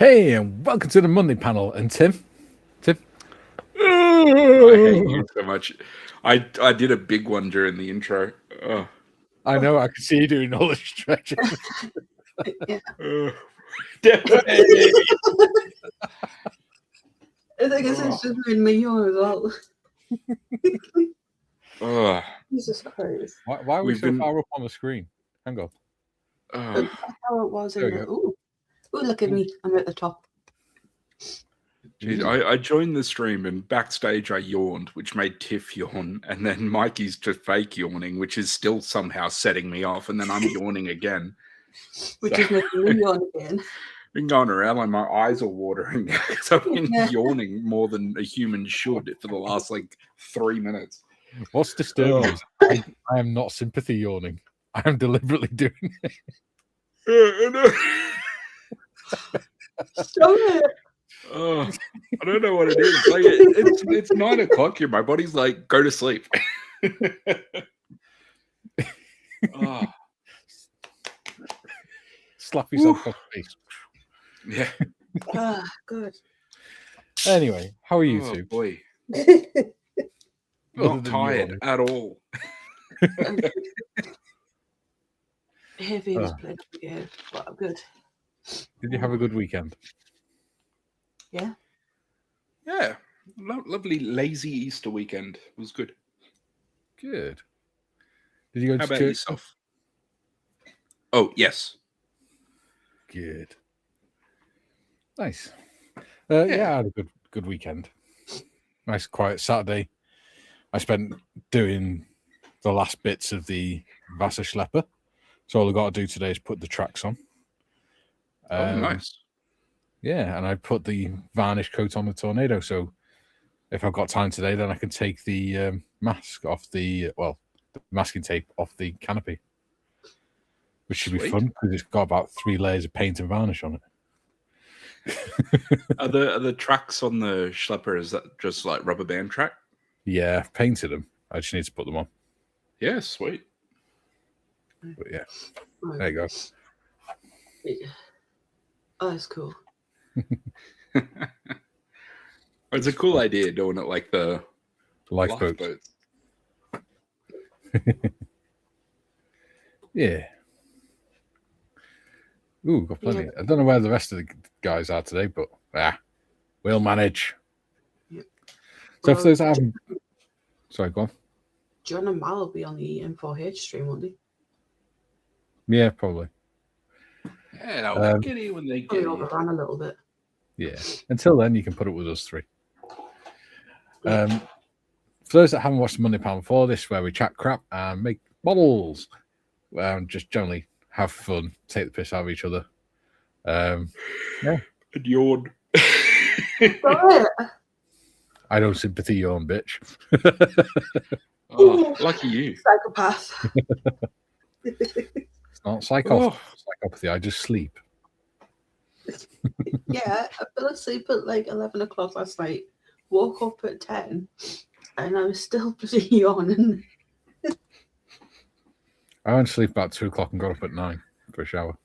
Hey, and welcome to the Monday panel. And Tim? I hate you so much. I did a big one during the intro. I know, I can see you doing all the stretching. Yeah. Definitely. I think it's just made me yawn as well. Jesus Christ. Why are we so far up on the screen? Hang on. That's how it was in the... Ooh, look at me. I'm at the top. Jeez, I joined the stream and backstage I yawned, which made Tiff yawn, and then Mikey's just fake yawning, which is still somehow setting me off, and then I'm yawning again. Which is making me yawn again. Been going around like my eyes are watering because I've been yawning more than a human should for the last 3 minutes. What's disturbing is I am not sympathy yawning. I am deliberately doing it. Stop it. I don't know what it is. It's 9 o'clock here. My body's like, go to sleep. Slap yourself across the face. Yeah. Good. Anyway, how are you two? Boy. Not tired at all. Heavy was playing up again, but I'm good. Did you have a good weekend? Yeah. Yeah. Lovely, lazy Easter weekend. It was good. Good. Did you go to How about church? yourself? Oh, yes. Good. Nice. Yeah, I had a good weekend. Nice quiet Saturday. I spent doing the last bits of the Wasserschlepper. So all I got to do today is put the tracks on. Nice. Yeah, and I put the varnish coat on the Tornado. So if I've got time today, then I can take the mask off the masking tape off the canopy, which should be fun because it's got about 3 layers of paint and varnish on it. Are the tracks on the Schlepper, is that just like rubber band track? Yeah, I've painted them. I just need to put them on. Yeah, sweet. But yeah, there you go. Oh, that's cool. It's a cool idea doing it like the lifeboats. Yeah. Ooh, got plenty. Yeah. I don't know where the rest of the guys are today, but we'll manage. Yep. So for those that haven't... Sorry, go on. John and Mal will be on the M4H stream, won't they? Yeah, probably. Yeah, they'll get it when they get it. Overrun a little bit. Yeah. Until then, you can put it with us 3. For those that haven't watched the Monday Panel before, this is where we chat crap and make models. Just generally have fun, take the piss out of each other. Yeah. And yawn. I don't sympathy yawn, bitch. Lucky you. Psychopath. It's not psychopathy, I just sleep. Yeah, I fell asleep at 11 o'clock last night, woke up at 10, and I was still pretty yawning. I went to sleep about 2 o'clock and got up at 9 for a shower.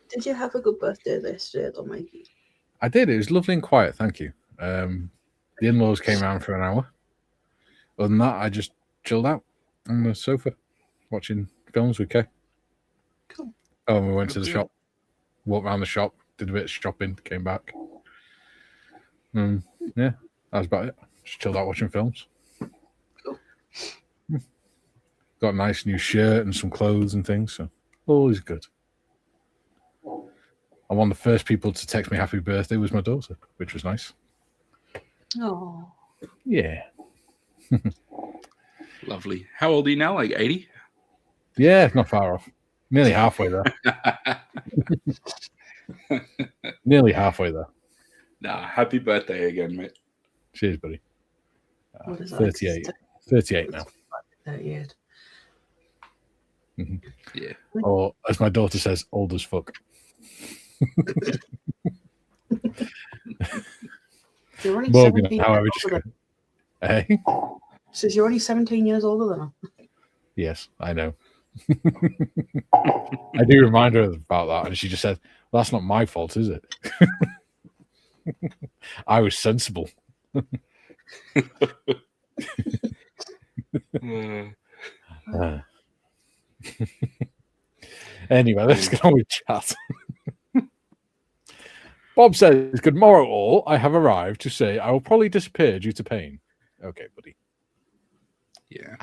Did you have a good birthday yesterday, though, Mikey? I did. It was lovely and quiet, thank you. The in-laws came around for an hour. Other than that, I just chilled out on the sofa watching films with Kay. Cool. Oh, and we went to the shop, walked around the shop, did a bit of shopping, came back. Yeah, that was about it. Just chilled out watching films. Cool. Got a nice new shirt and some clothes and things, so all is good. And one of the first people to text me happy birthday was my daughter, which was nice. Oh. Yeah. Lovely. How old are you now? 80? Yeah, not far off. Nearly halfway there. Nearly halfway there. Nah, happy birthday again, mate. Cheers, buddy. What is 38. That? 38 now. 38. Mm-hmm. Yeah. Or, as my daughter says, old as fuck. You're only Morgan, 17 however, years just older go. Hey? Says you're only 17 years older than her. Yes, I know. I do remind her about that, and she just said, That's not my fault, is it? I was sensible. Anyway, let's get on with chat. Bob says, "Good morrow, all. I have arrived to say I will probably disappear due to pain." Okay, buddy. Yeah.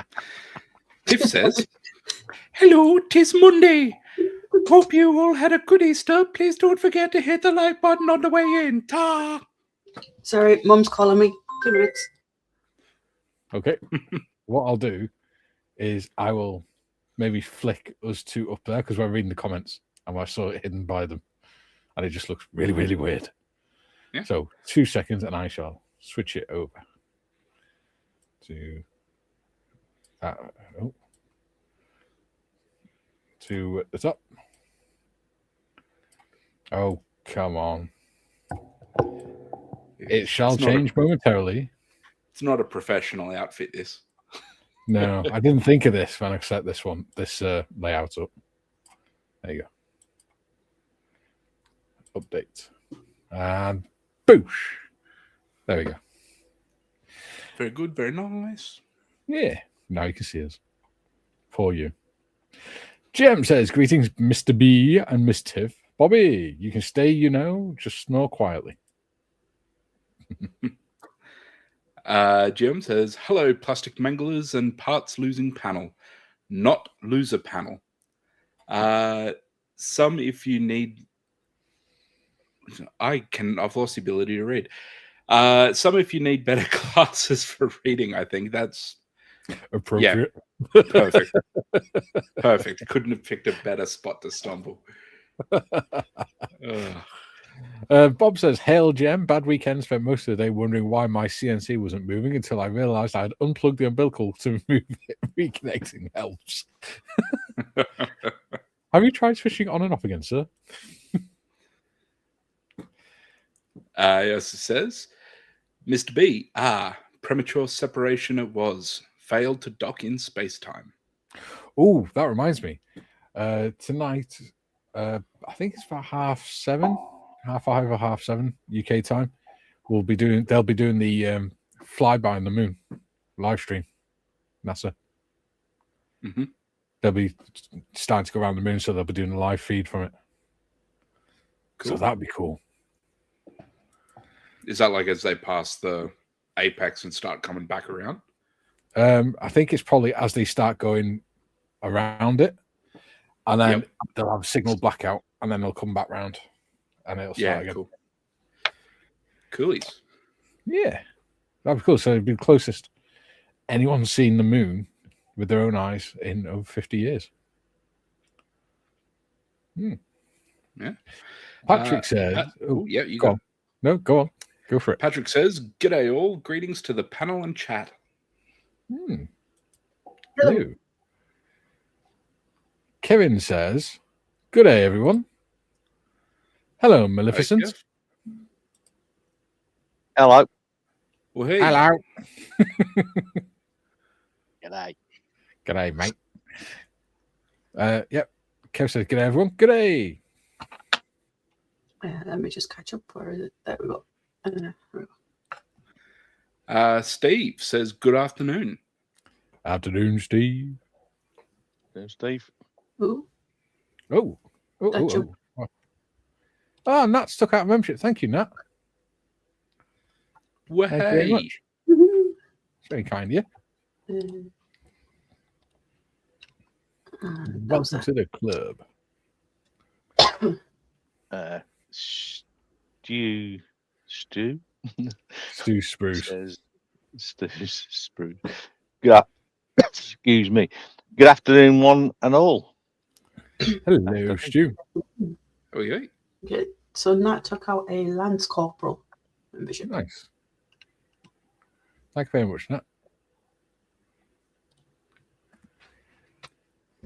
Tiff says, "Hello, 'tis Monday. Hope you all had a good Easter. Please don't forget to hit the like button on the way in. Ta!" Sorry, Mum's calling me. 2 minutes. Okay. What I'll do is I will maybe flick us two up there because we're reading the comments and I saw it hidden by them. And it just looks really, really weird. Yeah. So 2 seconds and I shall switch it over to to the top. Oh, come on. It shall change momentarily. It's not a professional outfit, this. No, I didn't think of this when I set this layout up. There you go. Update. And boosh. There we go. Very good, very nice. Yeah. Now you can see us. For you. Jem says, "Greetings, Mr. B and Miss Tiff. Bobby, you can stay, just snore quietly." Jim says, "Hello, plastic manglers and parts losing panel. Not loser panel. Some if you need..." I've lost the ability to read. Some if you need better glasses for reading, I think that's appropriate. Yeah, perfect. Perfect. Couldn't have picked a better spot to stumble. Bob says, "Hail, Jem. Bad weekend. Spent most of the day wondering why my CNC wasn't moving until I realized I had unplugged the umbilical to move it. Reconnecting helps." Have you tried switching on and off again, sir? Yes, it says, "Mr. B, premature separation it was. Failed to dock in space-time." Oh, that reminds me. Tonight, I think it's about 5:30 or 7:30 UK time. They'll be doing the flyby on the moon live stream. NASA. Mm-hmm. They'll be starting to go around the moon, so they'll be doing a live feed from it. Cool. So that'd be cool. Is that like as they pass the apex and start coming back around? I think it's probably as they start going around it, and then they'll have signal blackout, and then they'll come back round, and it'll start again. Cool. Coolies. Yeah, that'd be cool. So it'd be the closest anyone's seen the moon with their own eyes in over 50 years. Yeah. Patrick says, you go. No, go on. Go for it. Patrick says, "G'day all. Greetings to the panel and chat." Hello. Kevin says, "Good day, everyone." Hello, Maleficent. Hello. Well, hey. Hello. G'day. G'day, mate. Yep. Kev says, "G'day, everyone." G'day. Let me just catch up. Where is it? There we go. Steve says, "Good afternoon." Afternoon, Steve. There's Steve. Ooh. Oh, Nat stuck out of membership. Thank you, Nat. Well, Thank you very much. It's very kind of you. Welcome to the club. Stu Spruce. Stu Spruce. Excuse me. Good afternoon, one and all. Hello, Stu. Oh, yeah. Okay. So Nat took out a Lance Corporal membership. Nice. Thank you very much, Nat.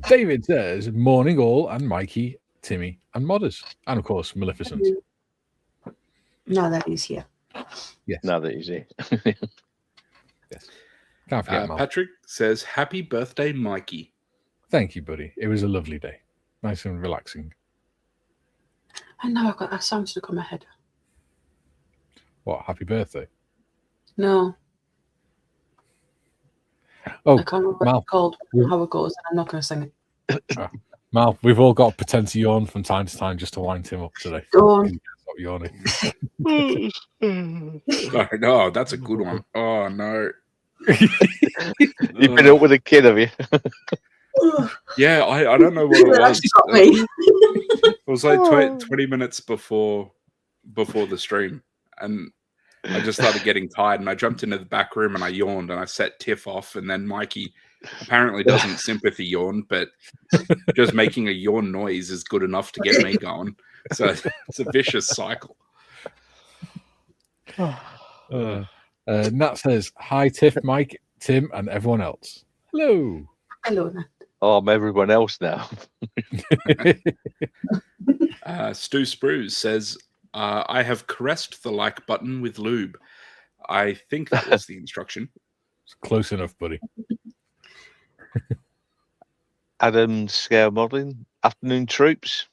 David says, "Morning all," and Mikey, Timmy, and Modders. And of course, Maleficent. Now that he's here. Yes. Now that he's here. Yes. Can't forget Mal. Patrick says, "Happy birthday, Mikey." Thank you, buddy. It was a lovely day. Nice and relaxing. I know I've got that song stuck on my head. What? Happy birthday. No, Oh, I can't remember what Mal. it's called, how it goes, and I'm not going to sing it. Mal, we've all got to pretend to yawn from time to time just to wind him up today. Go on. Stop yawning. No, that's a good one. Oh no. You've been up with a kid, have you? Yeah, I don't know what it That was. actually got me. It was like 20 minutes before the stream, and I just started getting tired, and I jumped into the back room and I yawned, and I set Tiff off, and then Mikey apparently doesn't sympathy yawn, but just making a yawn noise is good enough to get me going. So it's a vicious cycle. Nat says, hi, Tiff, Mike, Tim, and everyone else. Hello. Hello, Nat. Oh, I'm everyone else now. Stu Spruce says, I have caressed the like button with lube. I think that was the instruction. It's close enough, buddy. Adam Scale Modelling. Afternoon, troops.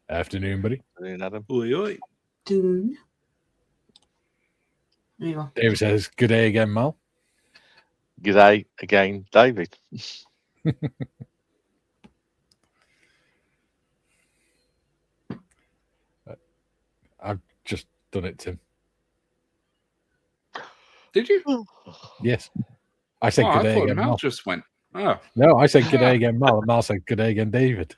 Afternoon, buddy. Afternoon, Adam. Oi, oi. Doon. There you go. David says, good day again, Mal. G'day again, David. I've just done it, Tim. Did you? Yes. I said good I day thought again, Mal Mal. just went. Oh, No, I said good day again, Mal. And Mal said good day again, David.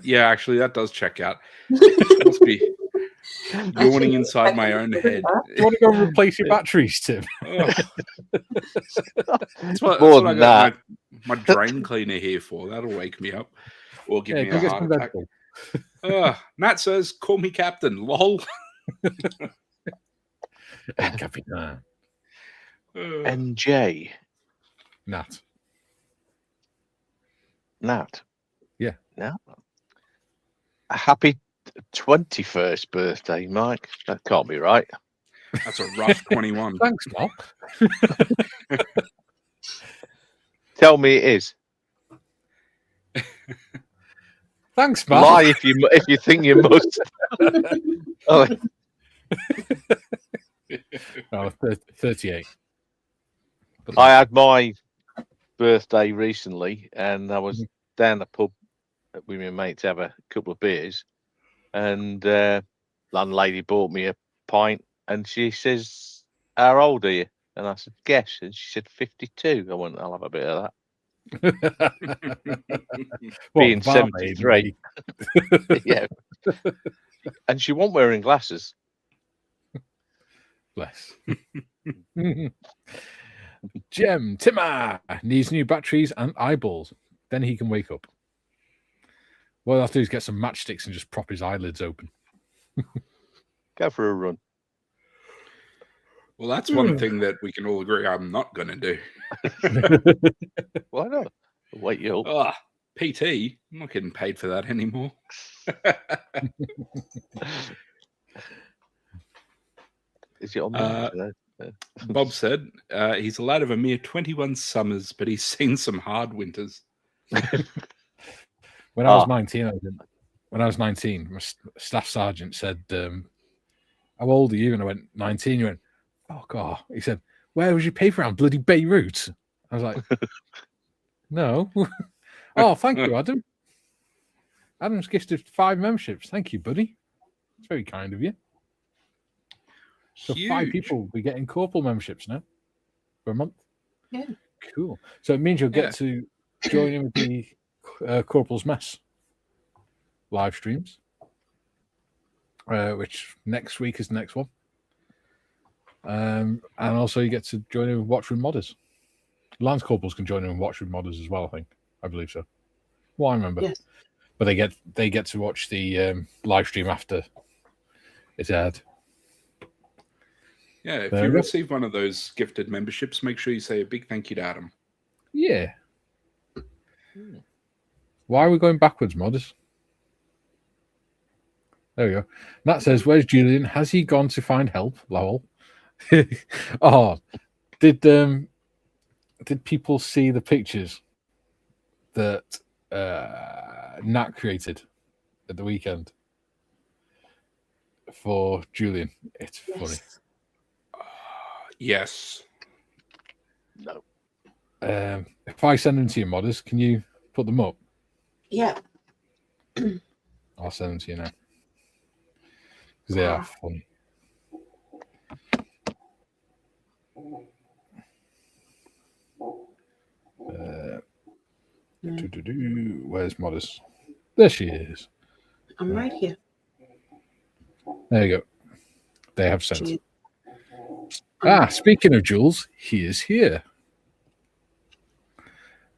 yeah. Actually, that does check out. Must be yawning inside my own head. You want to go replace your batteries, Tim? Oh. That's what More I than got my drain cleaner here for. That'll wake me up or give me go a get heart some attack. Red Bull. Matt says, "Call me Captain." Lol. Hey, Capitan. NJ. Nat. Nat. Yeah. Nat. A happy 21st birthday, Mike. That can't be right. That's a rough 21. Thanks, Mal. Tell me it is. Thanks, Mal. Lie if you think you must. Oh, Oh, 38. I had my birthday recently, and I was down the pub with my mate to have a couple of beers, and landlady bought me a pint, and she says, "How old are you?" And I said, "Guess," and she said, 52. I went, "I'll have a bit of that." Being 73. Yeah. And she wasn't wearing glasses. Bless. Jem Timmer needs new batteries and eyeballs. Then he can wake up. What I'll have to do is get some matchsticks and just prop his eyelids open. Go for a run. Well, that's one thing that we can all agree I'm not going to do. Why not? Wake you up. Oh, PT. I'm not getting paid for that anymore. Is it on there? Bob said he's a lad of a mere 21 summers, but he's seen some hard winters. When I was 19, my staff sergeant said, "How old are you?" And I went, 19. You went, "Fuck off." He said, "Where was your paper round? Bloody Beirut." I was like, "No." Oh, thank you, Adam. Adam's gifted 5 memberships. Thank you, buddy. It's very kind of you. So Huge. 5 people will be getting corporal memberships now for a month. Yeah. Cool. So it means you'll get to join in with the Corporal's Mess live streams, which next week is the next one. And also you get to join in with Watchroom Modders. Lance Corporals can join in with Watchroom Modders as well, I believe so. Well, I remember. Yes. But they get to watch the live stream after it's aired. Yeah, if There you we go. receive one of those gifted memberships, make sure you say a big thank you to Adam. Yeah. Why are we going backwards, Modders? There we go. Nat says, "Where's Julian? Has he gone to find help?" Lowell. Oh, did people see the pictures that Nat created at the weekend for Julian. It's funny. Yes. No. If I send them to you, modders, can you put them up? Yeah. I'll send them to you now because they are funny. Where's modders? There she is. I'm right here. There you go. They have sent. Cheers. Speaking of Jules, he is here.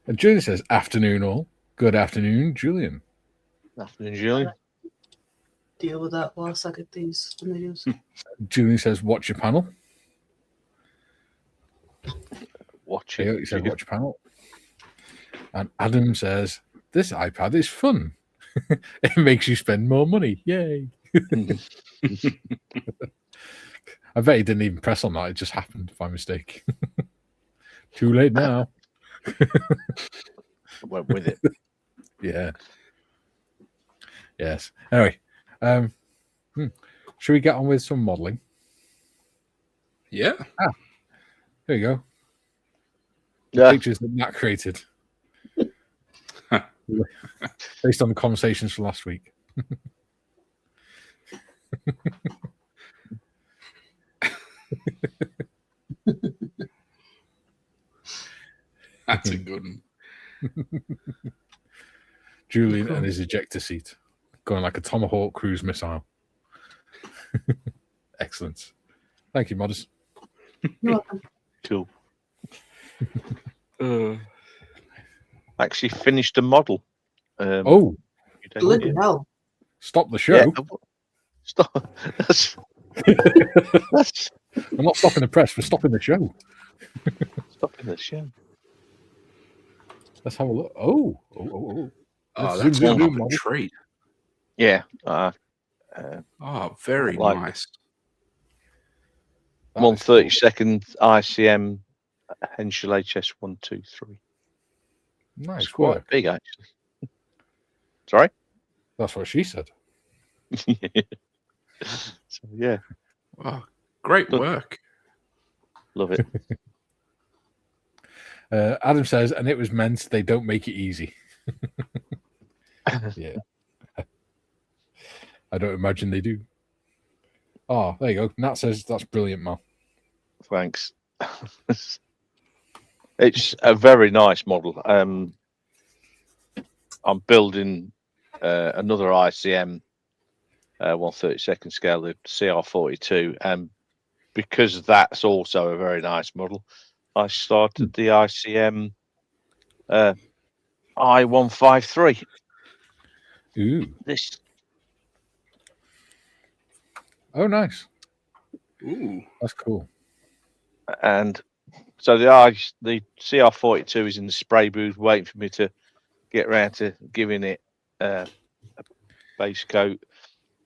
And Julian says, afternoon all. Good afternoon, Julian. Afternoon, Julian. Deal with that whilst I get these videos. Julian says, watch your panel. Watch He it. said, watch your panel. And Adam says, this iPad is fun. It makes you spend more money. Yay. I bet he didn't even press on that. It just happened by mistake. Too late now. Went with it. Yeah. Yes. Anyway, should we get on with some modelling? Yeah. There you go. Yeah. Pictures that Matt created. Based on the conversations from last week. That's a good one. Julian and his ejector seat going like a Tomahawk cruise missile. Excellent. Thank you, Modest. You're welcome. Cool. Actually finished a model. Oh, Bloody hell. stop the show. Yeah. Stop. That's We're not stopping the press, we're stopping the show. stopping the show. Let's have a look. Oh. Oh, Let's that's zoom one in, of a Modest. treat. Yeah. Oh, very like it. nice. That is 1/32 ICM Henschel HS123. Nice It's quite work. big, actually. Sorry? That's what she said. So, yeah, Oh, great work. love it. Adam says, and it was meant they don't make it easy. Yeah. I don't imagine they do. Oh, there you go. Nat says that's brilliant, Mal. Thanks. It's a very nice model. I'm building another ICM 1/32 scale, the CR42, and because that's also a very nice model, I started the ICM I153. Ooh. This Oh, nice. Ooh. That's cool. and so the CR42 is in the spray booth waiting for me to get around to giving it a base coat,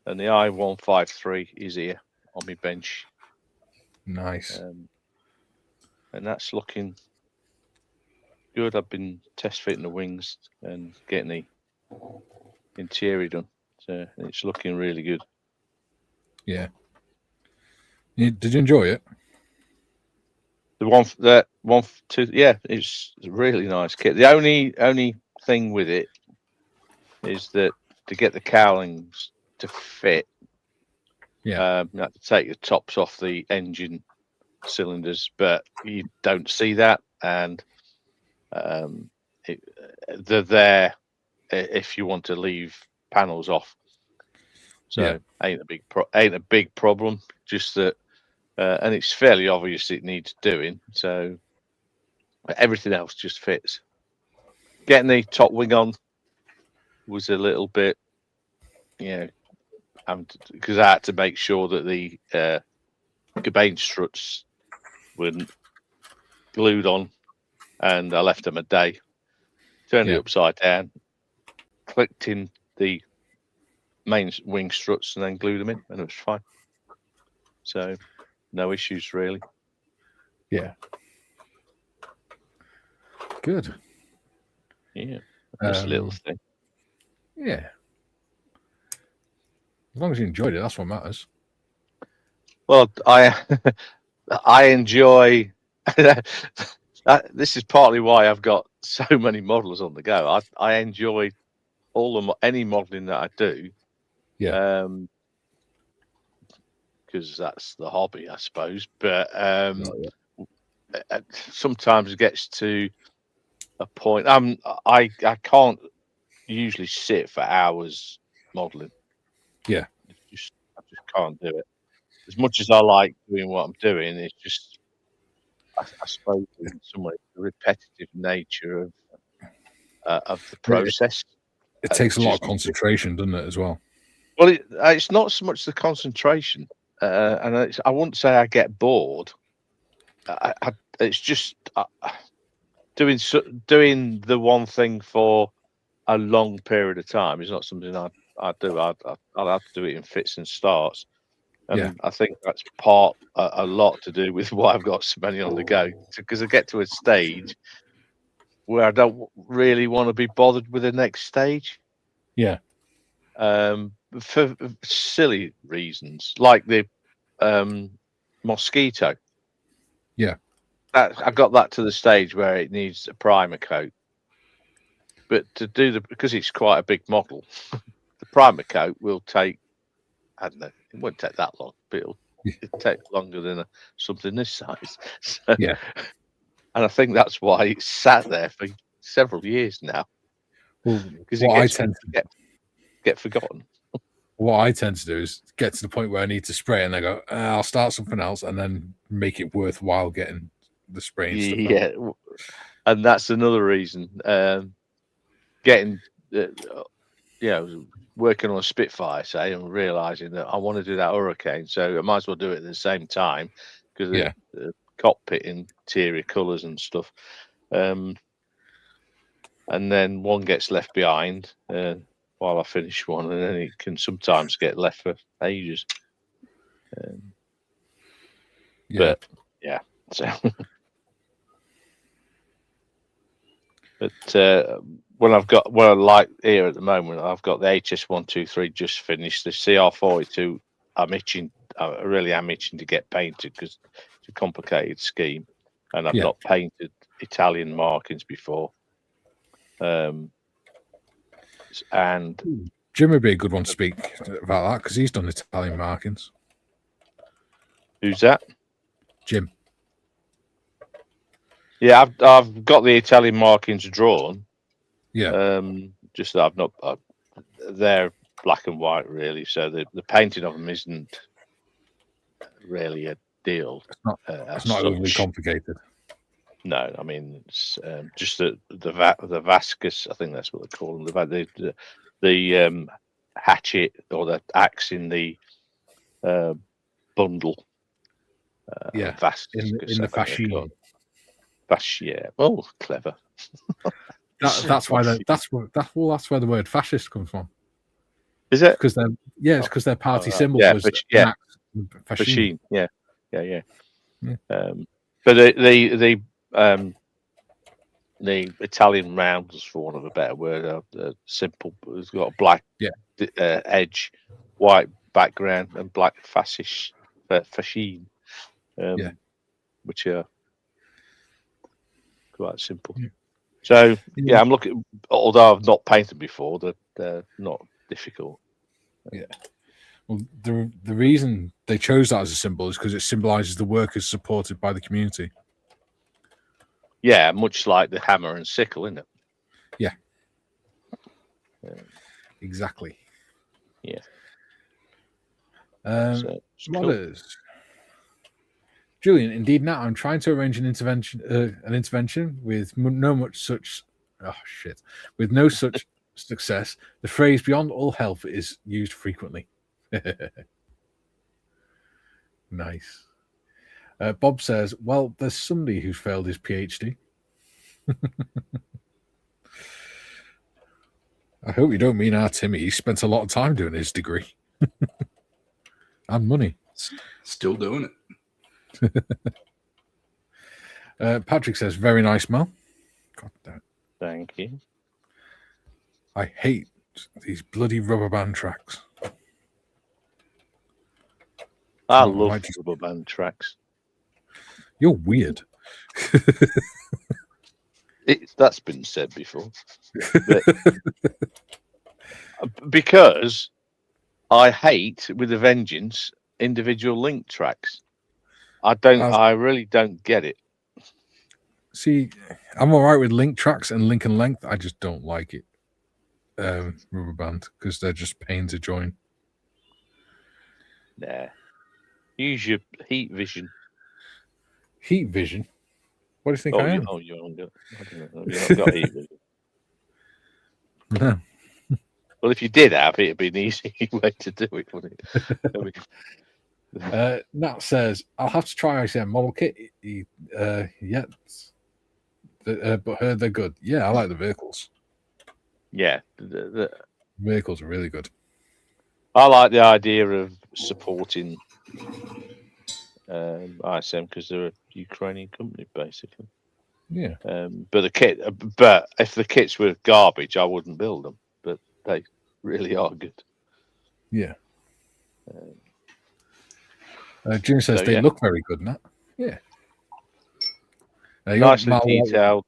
and the I153 is here on my bench, Nice. and that's looking good. I've been test fitting the wings and getting the interior done, so it's looking really good. Yeah. Did you enjoy it? Yeah, it's a really nice kit. The only thing with it is that to get the cowlings to fit, you have to take the tops off the engine cylinders, but you don't see that, and they're there if you want to leave panels off. So ain't a big problem. Just that, and it's fairly obvious it needs doing. So everything else just fits. Getting the top wing on was a little bit, because I had to make sure that the Gabain struts were glued on, and I left them a day. Turned it upside down, clicked in the main wing struts, and then glued them in, and it was fine. So no issues really. Yeah. Good. Yeah. Just a little thing. Yeah. As long as you enjoyed it, that's what matters. Well, I enjoy. This is partly why I've got so many models on the go. I enjoy any modelling that I do. Yeah. Because that's the hobby, I suppose. But sometimes it gets to a point. I can't usually sit for hours modelling. Yeah. I just can't do it. As much as I like doing what I'm doing, it's just I suppose in some way the repetitive nature of the process. It takes a lot of concentration, doesn't it, as well? Well, it's not so much the concentration, and I wouldn't say I get bored. It's just doing the one thing for a long period of time is not something I do. I'll have to do it in fits and starts, and I think that's a lot to do with why I've got so many on the go. Because I get to a stage where I don't really want to be bothered with the next stage. Yeah. For silly reasons, like the mosquito. Yeah. I got that to the stage where it needs a primer coat. But to do because it's quite a big model, the primer coat will take, I don't know, it won't take that long, but it'll take longer than something this size. So, yeah. And I think that's why it's sat there for several years now. Well, because I tend to get forgotten. What I tend to do is get to the point where I need to spray, and I go, I'll start something else, and then make it worthwhile getting the spray. And stuff and that's another reason. Getting, working on a Spitfire, say, and realizing that I want to do that Hurricane, so I might as well do it at the same time because the cockpit interior colours and stuff. And then one gets left behind while I finish one, and then it can sometimes get left for ages. But yeah, so. But when I like here at the moment, I've got the HS123 just finished. The CR42, I really am itching to get painted because it's a complicated scheme, and I've not painted Italian markings before. And Jim would be a good one to speak about that because he's done Italian markings. Who's that? Jim. Yeah, I've got the Italian markings drawn. Yeah. Just that I've not. They're black and white, really. So the painting of them isn't really a deal. It's not overly complicated. No, I mean it's just the Vascus. I think that's what they call them. The hatchet or the axe in the bundle. Vascus in the fascine. Yeah. Oh, clever. That's why that's where the word fascist comes from. Is it? Because it's because their party symbol was fascine. Yeah. But the Italian rounds, for want of a better word, are simple. It's got a black edge, white background, and black fascine, which are quite simple. So I'm looking. Although I've not painted before, they're not difficult. Yeah. Well, the reason they chose that as a symbol is because it symbolises the workers supported by the community. Yeah, much like the hammer and sickle, isn't it? Yeah. Exactly. Yeah. Modders. Julian, indeed. Now I'm trying to arrange an intervention with no such success. The phrase "beyond all help" is used frequently. Nice. Bob says, "Well, there's somebody who's failed his PhD." I hope you don't mean our Timmy. He spent a lot of time doing his degree and money. Still doing it. Patrick says, "Very nice, Mel." God damn. Thank you. I hate these bloody rubber band tracks. I So love might just- rubber band tracks. You're weird. That's been said before. But, because I hate with a vengeance individual link tracks. I really don't get it. See, I'm all right with link tracks and link and length. I just don't like it. Rubber band, because they're just pain to join. Nah. Use your heat vision. Heat vision? What do you think I am? You haven't got. I don't know. You've not got heat vision. No. Well, if you did have it, it'd be an easy way to do it, wouldn't it? I mean, Nat says, I'll have to try ICM model kit. Yeah. But heard they're good. Yeah, I like the vehicles. yeah, Vehicles are really good. I like the idea of supporting ISM because they're a Ukrainian company, basically. Yeah. But if the kits were garbage, I wouldn't build them. But they really are good. Yeah. Jim says they look very good, Nat. Yeah. Nicely detailed.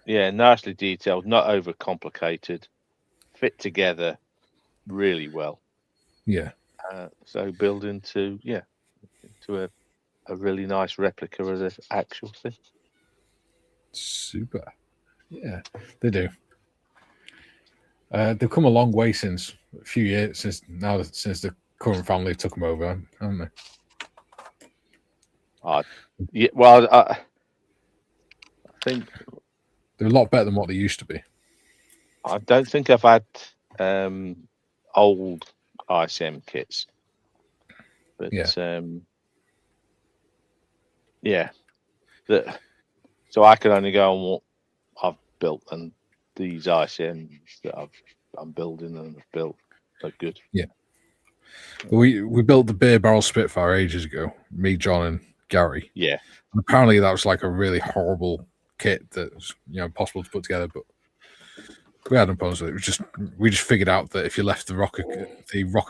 Yeah, nicely detailed, not overcomplicated, fit together really well. Yeah. So build into a really nice replica of the actual thing. Super. Yeah, they do. They've come a long way since a few years since the current family took them over, haven't they? I think they're a lot better than what they used to be. I don't think I've had old ICM kits, but so I can only go on what I've built, and these ICMs that I'm building and have built are good. Yeah, we built the beer barrel Spitfire ages ago. Me, John, and Gary. Yeah, and apparently that was like a really horrible kit that was impossible to put together, but we had no problems with it. We just figured out that if you left the rocker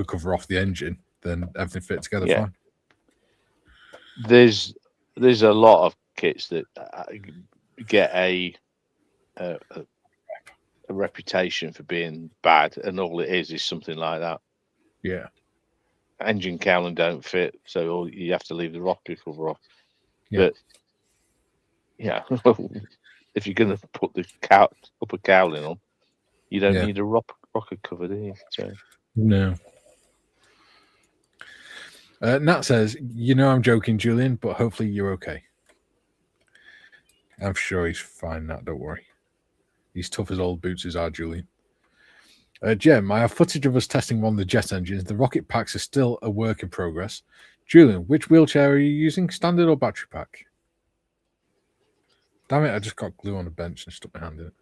cover off the engine, then everything fit together fine. There's a lot of kits that get a reputation for being bad, and all it is something like that. Yeah, engine cowling don't fit, so you have to leave the rocker cover off. Yeah. But if you're going to put the upper cowling on, you don't need a rocker cover, do you? So no. Nat says, I'm joking, Julian, but hopefully you're okay. I'm sure he's fine, Nat, don't worry. He's tough as old boots as are, Julian. Jem, I have footage of us testing one of the jet engines. The rocket packs are still a work in progress. Julian, which wheelchair are you using? Standard or battery pack? Damn it, I just got glue on the bench and stuck my hand in it.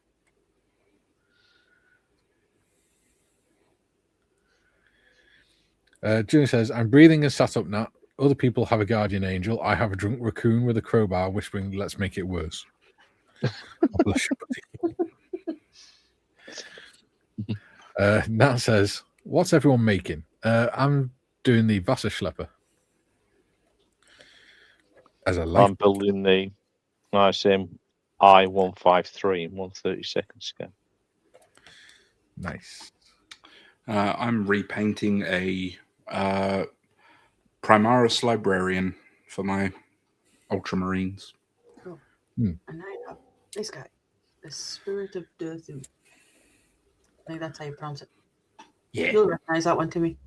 Julian says, I'm breathing and sat up, Nat. Other people have a guardian angel. I have a drunk raccoon with a crowbar whispering, let's make it worse. Bless you, buddy. Nat says, what's everyone making? I'm doing the Wasserschlepper. I'm building the ISM I-153 in 1/32 scale. Nice. I'm repainting a Primaris Librarian for my Ultramarines. Cool. And I have this guy, the Spirit of Dirthu. I think that's how you pronounce it. Yeah. You'll recognize that one, Timmy.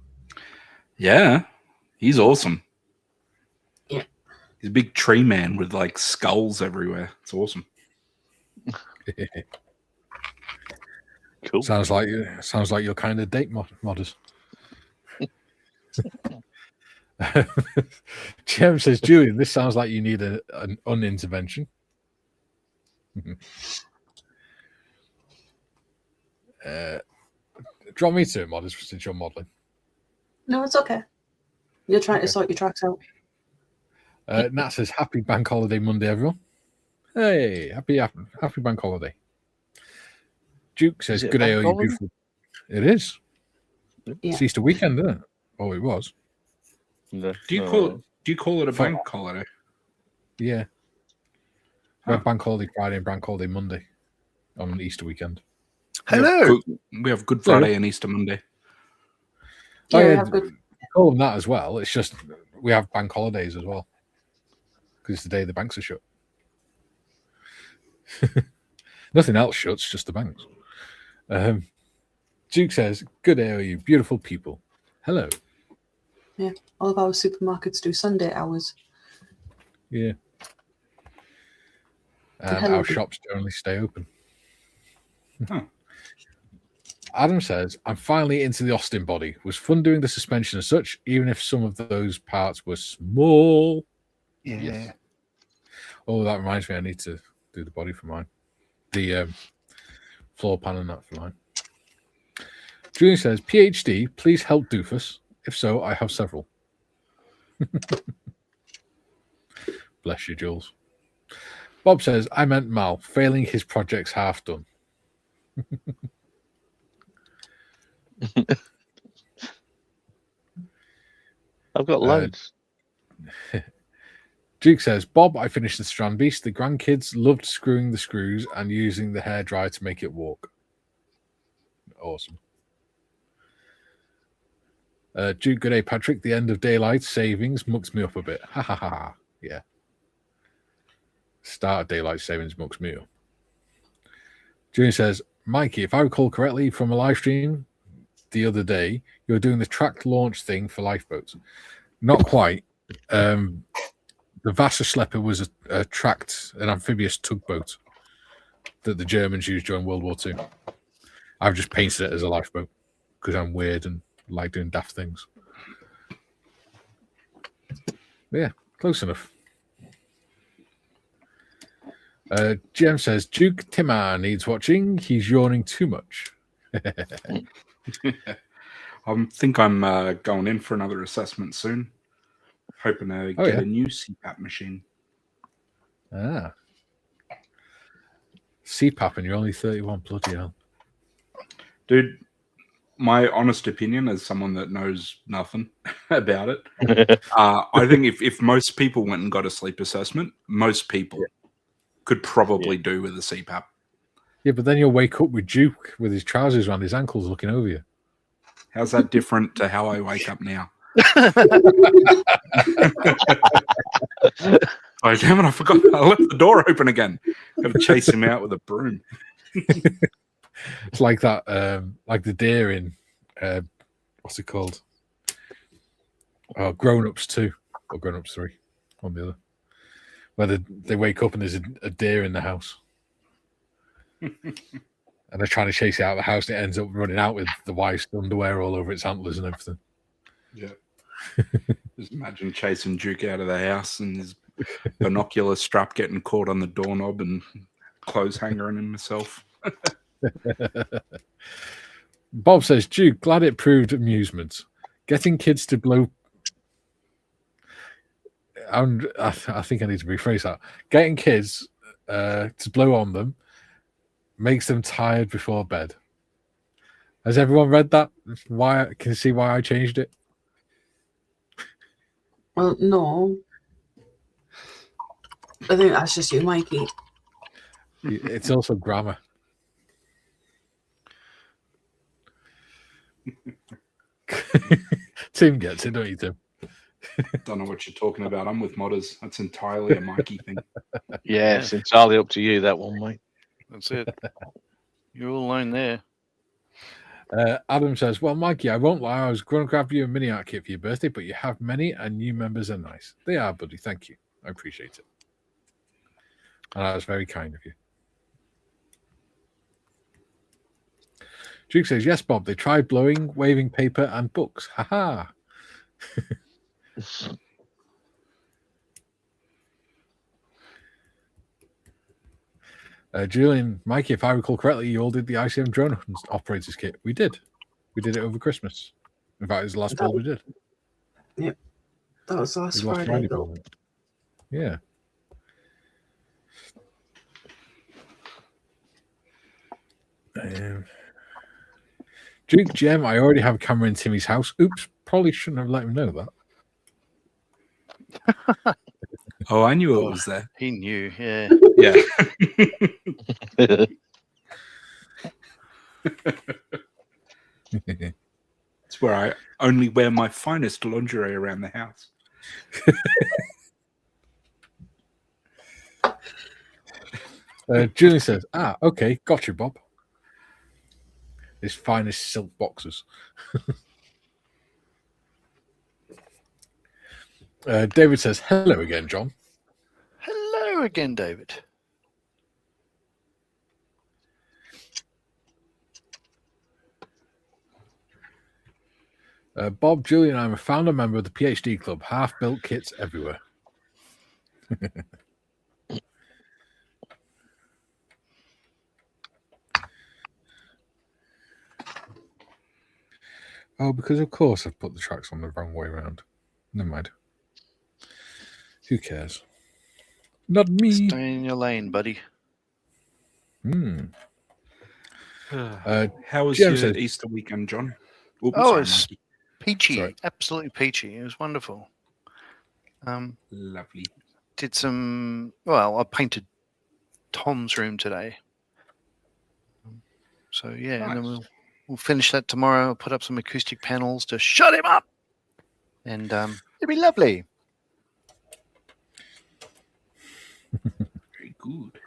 Yeah. He's awesome. Yeah. He's a big tree man with like skulls everywhere. It's awesome. Cool. Sounds like your kind of date modders. Jem says, Julian, this sounds like you need an unintervention. Drop me to it, modders, since you're modeling. No, it's okay. You're trying to sort your tracks out. Nat says, happy bank holiday Monday, everyone. Hey, happy bank holiday. Duke says, Is it a good day, bank all you holiday? beautiful. It is. Yeah. It's Easter weekend, isn't it? Oh, it was. No, Do you no. call it a Fuck. bank holiday? Yeah. We have Huh. Bank Holiday Friday and Bank Holiday Monday on Easter weekend. Hello. We have Good Friday and Easter Monday. Yeah, Oh, we yeah, have good. we call them that as well. It's just we have bank holidays as well because it's the day the banks are shut. Nothing else shuts, just the banks. Duke says, good day, all you beautiful people. Hello. All of our supermarkets do Sunday hours. Yeah. And Hello, our Duke. shops generally stay open. Huh. Adam says, I'm finally into the Austin body. Was fun doing the suspension as such, even if some of those parts were small. Yeah. Yes. Oh, that reminds me, I need to do the body for mine. The floor pan and that for mine. Julian says, PhD, please help Doofus. If so, I have several. Bless you, Jules. Bob says, I meant Mal, failing his projects half done. I've got loads. Duke says, Bob, I finished the Strand Beast. The grandkids loved screwing the screws and using the hairdryer to make it walk. Awesome. Duke, good day, Patrick. The end of daylight savings mucks me up a bit. Ha ha ha ha. Yeah. Start of daylight savings mucks me up. Julian says, Mikey, if I recall correctly from a live stream the other day, you were doing the tracked launch thing for lifeboats. Not quite. The Wasserschlepper was a tracked, an amphibious tugboat that the Germans used during World War II. I've just painted it as a lifeboat because I'm weird and like doing daft things. But yeah, close enough. GM says, Duke Timar needs watching. He's yawning too much. I think I'm going in for another assessment soon. Hoping to get a new CPAP machine. Ah. CPAP and you're only 31, bloody hell. Dude, my honest opinion as someone that knows nothing about it, I think if most people went and got a sleep assessment, most people could probably do with a CPAP. Yeah, but then you'll wake up with Duke with his trousers around his ankles looking over you. How's that different to how I wake up now? Oh, damn it, I forgot. I left the door open again. Got to chase him out with a broom. It's like that, like the deer in, what's it called? Grown Ups 2 or Grown Ups 3 on the other. Where they wake up and there's a deer in the house. And they're trying to chase it out of the house and it ends up running out with the wife's underwear all over its antlers and everything. Yeah. Just imagine chasing Duke out of the house and his binocular strap getting caught on the doorknob and clothes hanger in himself. Bob says, Duke, glad it proved amusement. Getting kids to blow... I think I need to rephrase that. Getting kids to blow on them makes them tired before bed. Has everyone read that? Why? Can you see why I changed it? Well, no. I think that's just you, Mikey. It's also grammar. Tim gets it, don't you, Tim? Don't know what you're talking about. I'm with modders. That's entirely a Mikey thing. Yeah, it's entirely up to you, that one, mate. That's it. You're all alone there. Adam says, well, Mikey, I won't lie. I was going to grab you a mini art kit for your birthday, but you have many and new members are nice. They are, buddy. Thank you. I appreciate it. And that was very kind of you. Duke says, yes, Bob, they tried blowing, waving paper and books. Ha-ha. Julian, Mikey, if I recall correctly, you all did the ICM drone operators kit. We did. We did it over Christmas. In fact, it was the last build we did. Yep. That was last Friday. Friday build. Yeah. Duke Gem, I already have a camera in Timmy's house. Oops, probably shouldn't have let him know that. Oh, I knew it Oh. was there. He knew, yeah. Yeah. It's where I only wear my finest lingerie around the house. Julie says, okay, gotcha, Bob. His finest silk boxers. David says, hello again, John. Hello again, David. Bob, Julie, and I'm a founder member of the PhD Club. Half-built kits everywhere. Oh, because of course I've put the tracks on the wrong way around. Never mind. Who cares? Not me. Stay in your lane, buddy. How was Jim your says- Easter weekend, John? Oops, Oh, sorry, it's Mikey. peachy. Sorry. Absolutely peachy. It was wonderful. Lovely. Did some... Well, I painted Tom's room today. So, yeah, and then Nice. we'll finish that tomorrow. I'll put up some acoustic panels to shut him up. And it'll be lovely. Very good.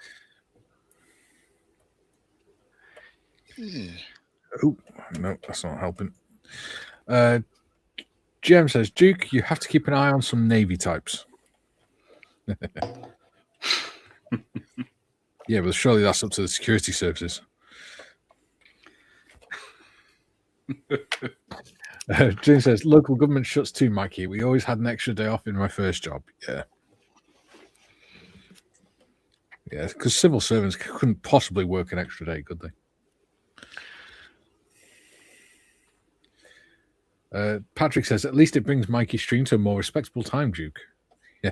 Oh, no, that's not helping. Jem says, Duke, you have to keep an eye on some Navy types. Yeah, but surely that's up to the security services. Jim says, local government shuts too, Mikey. We always had an extra day off in my first job. Yeah. Yeah, because civil servants couldn't possibly work an extra day, could they? Patrick says, at least it brings Mikey's stream to a more respectable time, Duke. Yeah.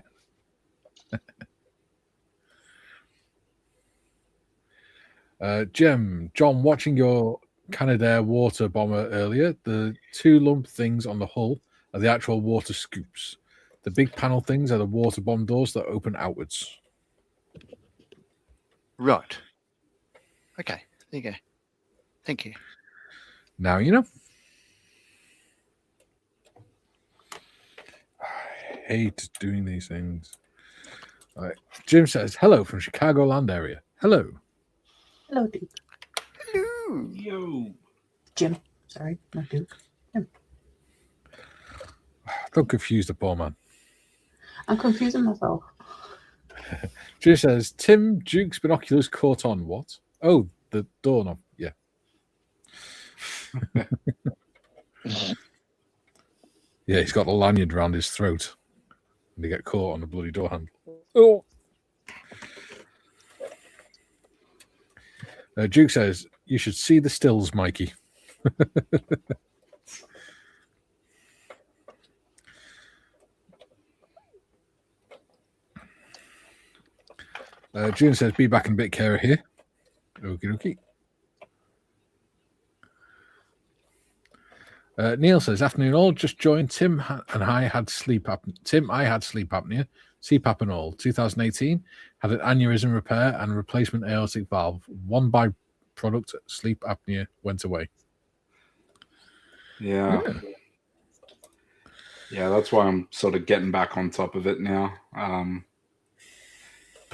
Jem, John, watching your Canadair water bomber earlier, the two lump things on the hull are the actual water scoops. The big panel things are the water bomb doors that open outwards. Right. Okay. There you go. Thank you. Now you know. I hate doing these things. All right. Jim says, hello from Chicagoland area. Hello. Hello, Duke. Hello. Yo. Jim. Sorry, not Duke. Don't confuse the poor man. I'm confusing myself. Jim says, Tim, Duke's binoculars caught on what? Oh, the doorknob. Yeah. Yeah, he's got a lanyard around his throat. And they get caught on the bloody door handle. Oh. Duke says, you should see the stills, Mikey. June says, be back in a bit, Kara here. Okie dokie. Neil says, afternoon all, just joined. Tim and I had sleep apnea. Tim, I had sleep apnea, CPAP and all. 2018, had an aneurysm repair and replacement aortic valve. One byproduct, sleep apnea, went away. Yeah. Yeah, that's why I'm sort of getting back on top of it now.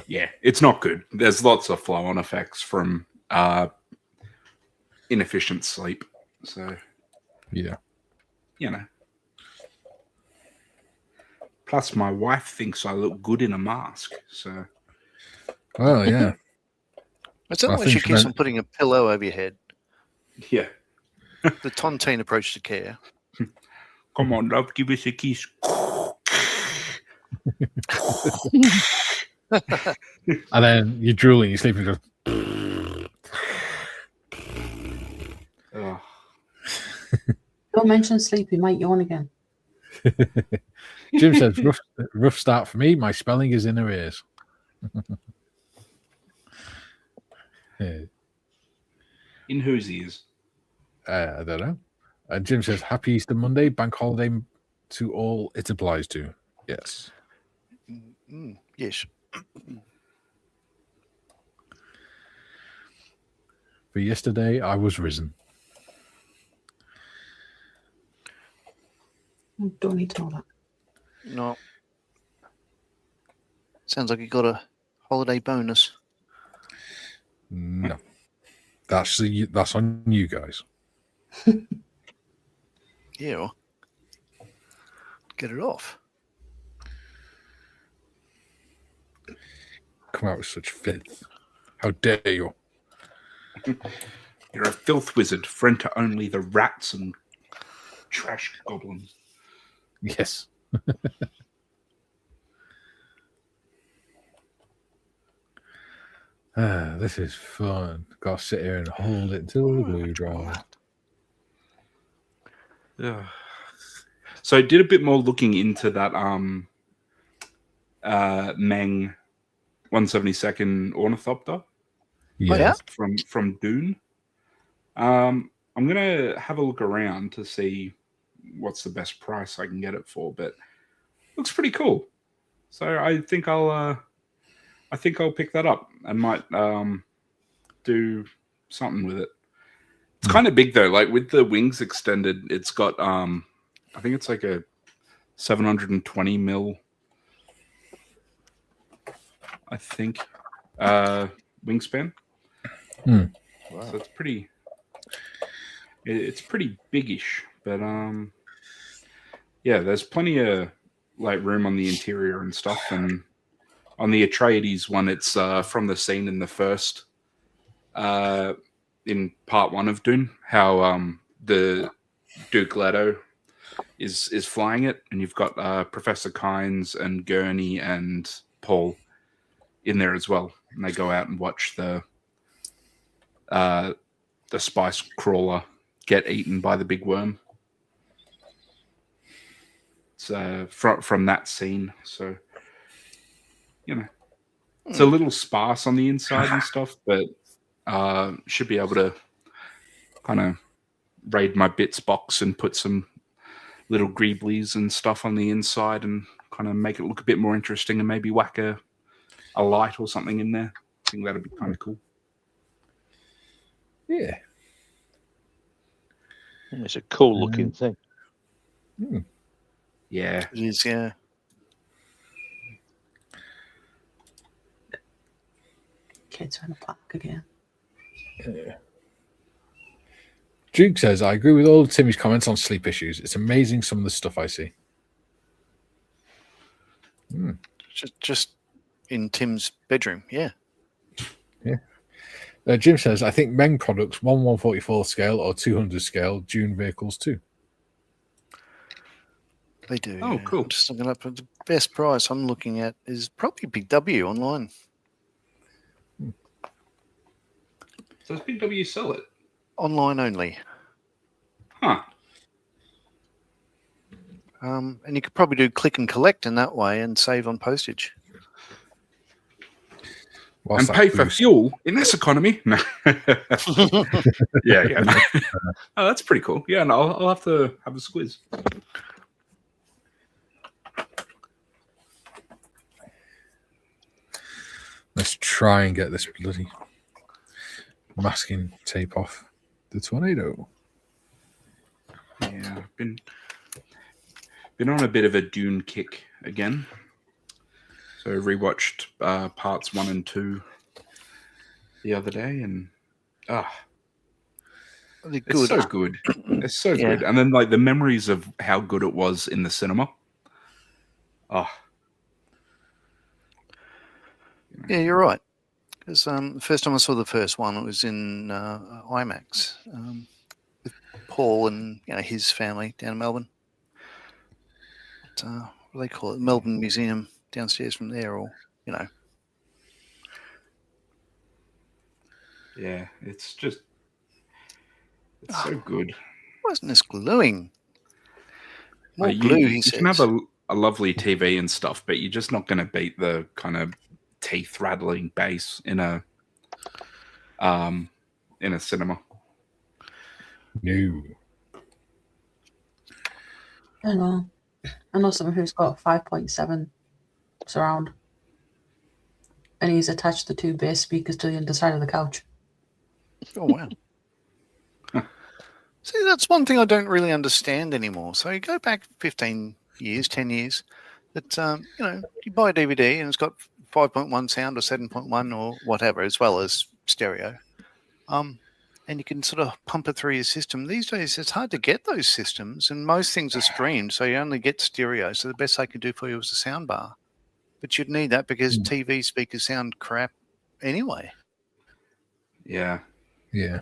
Yeah, it's not good. There's lots of flow-on effects from inefficient sleep. So, Yeah. you know. Plus, my wife thinks I look good in a mask. So, Well, yeah. Is that I why think she she keeps meant- on putting a pillow over your head? yeah. The tontine approach to care. Come on, love, give us a kiss. And then you drool and you sleep and you Ugh. Don't mention sleep, you might yawn again. go. Jim says, rough start for me. My spelling is in her ears. Yeah. In whose ears? I don't know. Jim says, "Happy Easter Monday, bank holiday to all it applies to." Yes. Yes. For yesterday, I was risen. Don't need to know that. No. Sounds like you got a holiday bonus. No, that's on you guys. Yeah. Well, get it off. Come out with such filth. How dare you? You're a filth wizard, friend to only the rats and trash goblins. Yes. This is fun. Got to sit here and hold it till the glue dries. Yeah. So I did a bit more looking into that Meng 172nd Ornithopter Yeah. from Dune. I'm gonna have a look around to see what's the best price I can get it for, but looks pretty cool. So I think I'll pick that up and might do something with it. It's kind of big though, like with the wings extended, it's got I think it's like a 720 mil, I think, wingspan. Wow. So it's pretty. It's pretty biggish, but yeah, there's plenty of like room on the interior and stuff. And on the Atreides one, it's from the scene in the first, in part 1 of Dune, how the Duke Leto is flying it, and you've got Professor Kynes and Gurney and Paul in there as well, and they go out and watch the spice crawler get eaten by the big worm. It's from that scene, so you know it's a little sparse on the inside and stuff, but should be able to kind of raid my bits box and put some little greeblies and stuff on the inside and kind of make it look a bit more interesting, and maybe whack a light or something in there. I think that'd be kind of cool. Yeah. It's a cool looking thing. Yeah. It is, yeah. Kids are in the park again. Duke says, "I agree with all of Timmy's comments on sleep issues. It's amazing some of the stuff I see." Just in Tim's bedroom, yeah. Jim says, "I think Meng products 1/144 scale or 200 scale Dune vehicles too." They do. Oh, yeah. cool. I'm just looking up at the best price I'm looking at is probably Big W online. So does Big W sell it? Online only. Huh. And you could probably do click and collect in that way and save on postage. Whilst And that pay for boosts- fuel in this economy. No. Yeah. No. Oh, that's pretty cool. Yeah, and I'll have to have a squeeze. Let's try and get this bloody masking tape off the tornado. Yeah, I've been on a bit of a Dune kick again. So I rewatched parts 1 and 2 the other day, and They're it's good. so good. It's so Yeah. good. And then like the memories of how good it was in the cinema. Oh, Yeah, you're right. Because the first time I saw the first one, it was in IMAX with Paul and his family down in Melbourne. But, what do they call it? Melbourne Museum downstairs from there, or yeah, it's so good. wasn't this gluing? More Like, glue, you he can have says. a lovely TV and stuff, but you're just not going to beat the kind of teeth rattling bass in a cinema. No. I know someone who's got 5.7 surround, and he's attached the 2 bass speakers to the underside of the couch. Oh, wow. See, that's one thing I don't really understand anymore. So you go back 15 years, 10 years, that, you buy a DVD and it's got 5.1 sound or 7.1 or whatever, as well as stereo. And you can sort of pump it through your system. These days, it's hard to get those systems, and most things are streamed, so you only get stereo. So the best they can do for you is a sound bar. But you'd need that because TV speakers sound crap anyway. Yeah. Yeah.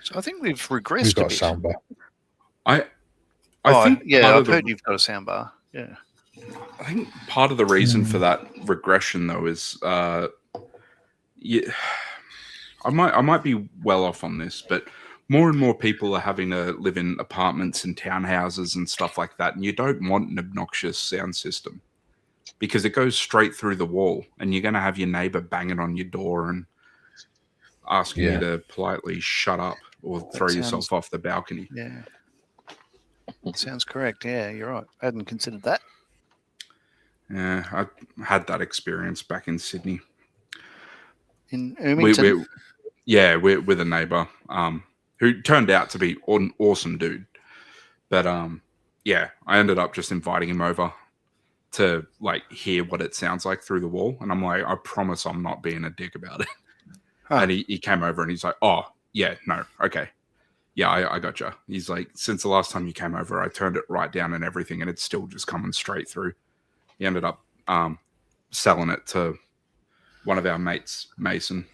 So I think we've regressed We've got a a bit. soundbar. I think I've heard you've got a soundbar. Yeah. I think part of the reason for that regression, though, is I might be well off on this, but more and more people are having to live in apartments and townhouses and stuff like that, and you don't want an obnoxious sound system because it goes straight through the wall, and you're going to have your neighbor banging on your door and asking you to politely shut up or throw yourself off the balcony. Yeah. Sounds correct. Yeah, you're right. I hadn't considered that. Yeah, I had that experience back in Sydney. In Ermington? With a neighbor who turned out to be an awesome dude. But I ended up just inviting him over to hear what it sounds like through the wall. And I'm like, I promise I'm not being a dick about it. Huh. And he came over and he's like, oh, yeah, no, okay. Yeah, I gotcha. He's like, since the last time you came over, I turned it right down and everything, and it's still just coming straight through. He ended up selling it to one of our mates, Mason.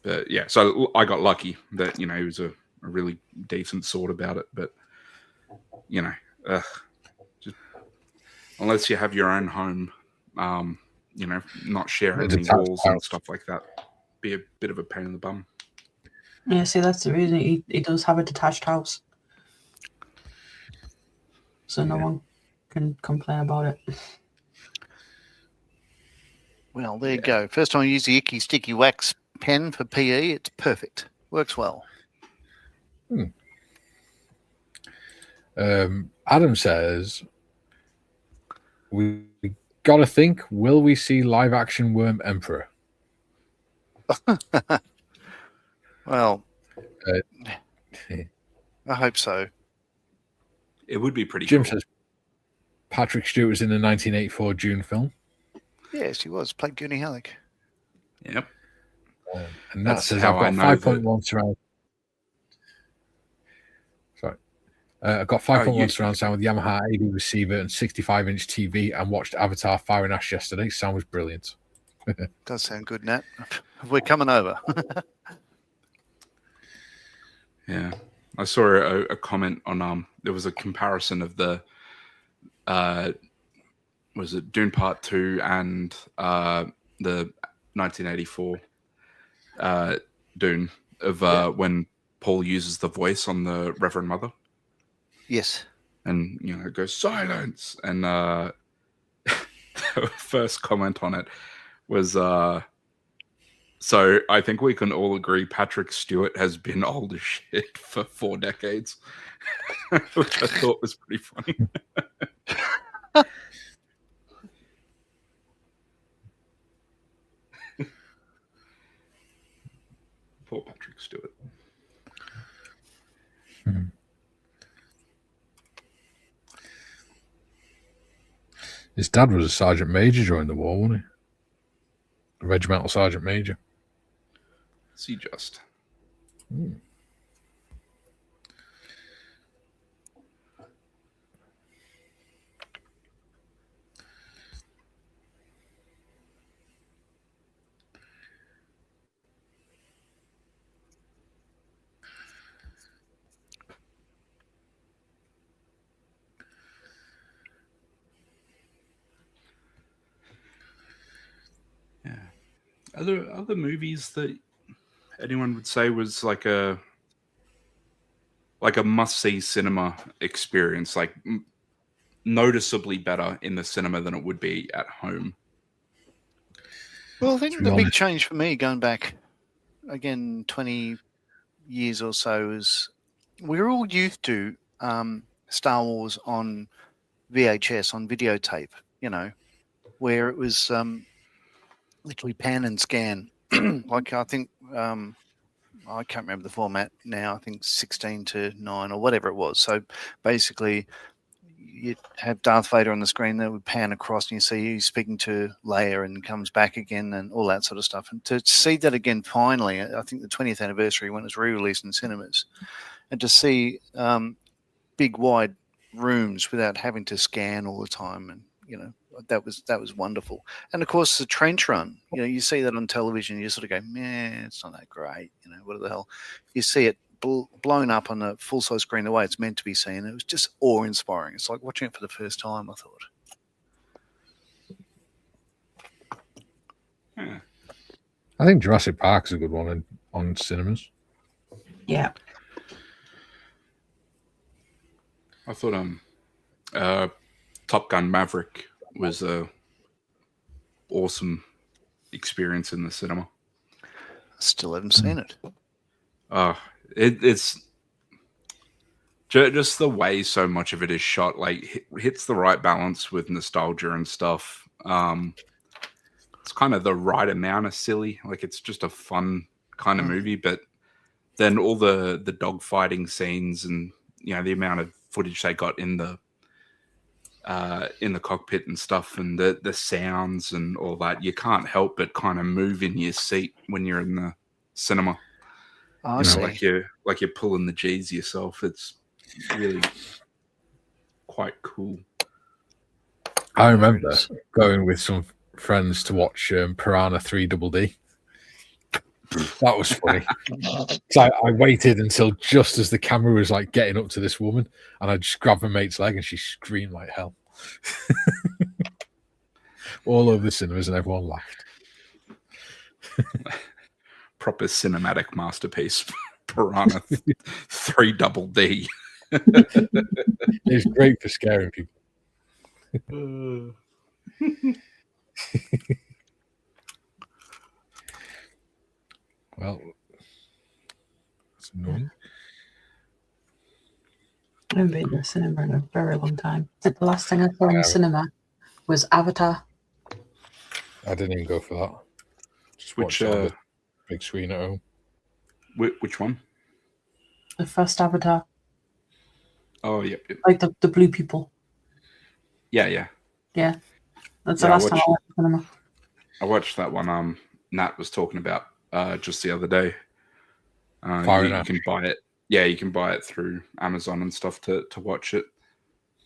But yeah, so I got lucky that, he was a really decent sort about it. But, just, unless you have your own home, not sharing any walls and stuff like that, be a bit of a pain in the bum. Yeah, see, that's the reason he does have a detached house. So no one can complain about it. Well, there you go. First time I use the Icky Sticky Wax pen for PE, it's perfect. Works well. Adam says, we got to think, will we see live action Worm Emperor? Well, I hope so. It would be pretty Jim cool. says Patrick Stewart was in the 1984 Dune film. Yes, he was. Played Goonie Halleck. Yep. And that says I've got 5.1 surround. Sorry. I've got 5.1 surround sound with Yamaha AV receiver and 65-inch TV, and watched Avatar Fire and Ash yesterday. Sound was brilliant. Does sound good, Nat. We're coming over. Yeah. I saw a comment on there was a comparison of the was it Dune Part 2 and the 1984 Dune of when Paul uses the voice on the Reverend Mother. Yes. And it goes silence, and the first comment on it was so I think we can all agree Patrick Stewart has been old as shit for 4 decades, which I thought was pretty funny. Poor Patrick Stewart. His dad was a sergeant major during the war, wasn't he? A regimental sergeant major. See just. Yeah. Are there other movies that anyone would say was like a must-see cinema experience, like noticeably better in the cinema than it would be at home? Well, I think the big change for me going back again 20 years or so is we were all used to Star Wars on VHS, on videotape, where it was literally pan and scan. Like I think I can't remember the format now. I think 16:9 or whatever it was. So basically, you'd have Darth Vader on the screen that would pan across, and you see he's speaking to Leia and comes back again, and all that sort of stuff. And to see that again, finally, I think the 20th anniversary when it was re-released in cinemas, and to see big wide rooms without having to scan all the time, and that was wonderful. And of course the trench run, you see that on television, you sort of go, man, it's not that great, what the hell. You see it blown up on a full-size screen the way it's meant to be seen. It was just awe-inspiring. It's like watching it for the first time, I thought. Yeah. I think Jurassic Park's a good one on cinemas. Yeah. I thought Top Gun Maverick was a awesome experience in the cinema. Still haven't seen it. It's just the way so much of it is shot, like hits the right balance with nostalgia and stuff. It's kind of the right amount of silly, like it's just a fun kind of movie, but then all the dogfighting scenes and the amount of footage they got in the cockpit and stuff, and the sounds and all that, you can't help but kind of move in your seat when you're in the cinema. Like you're pulling the G's yourself. It's really quite cool. I remember going with some friends to watch Piranha 3DD. That was funny. So I waited until just as the camera was like getting up to this woman, and I just grabbed my mate's leg and she screamed like hell. All over the cinemas, and everyone laughed. Proper cinematic masterpiece. Piranha 3DD. It's great for scaring people. Well, that's annoying. I haven't been to the cinema in a very long time. The last thing I saw in the cinema was Avatar. I didn't even go for that. Just watched it on the big screen at home. Which one? The first Avatar. Oh, yep. Like the blue people. Yeah. Yeah. That's the last time I went to the cinema. I watched that one Nat was talking about just the other day. You can buy it. Yeah, you can buy it through Amazon and stuff to watch it.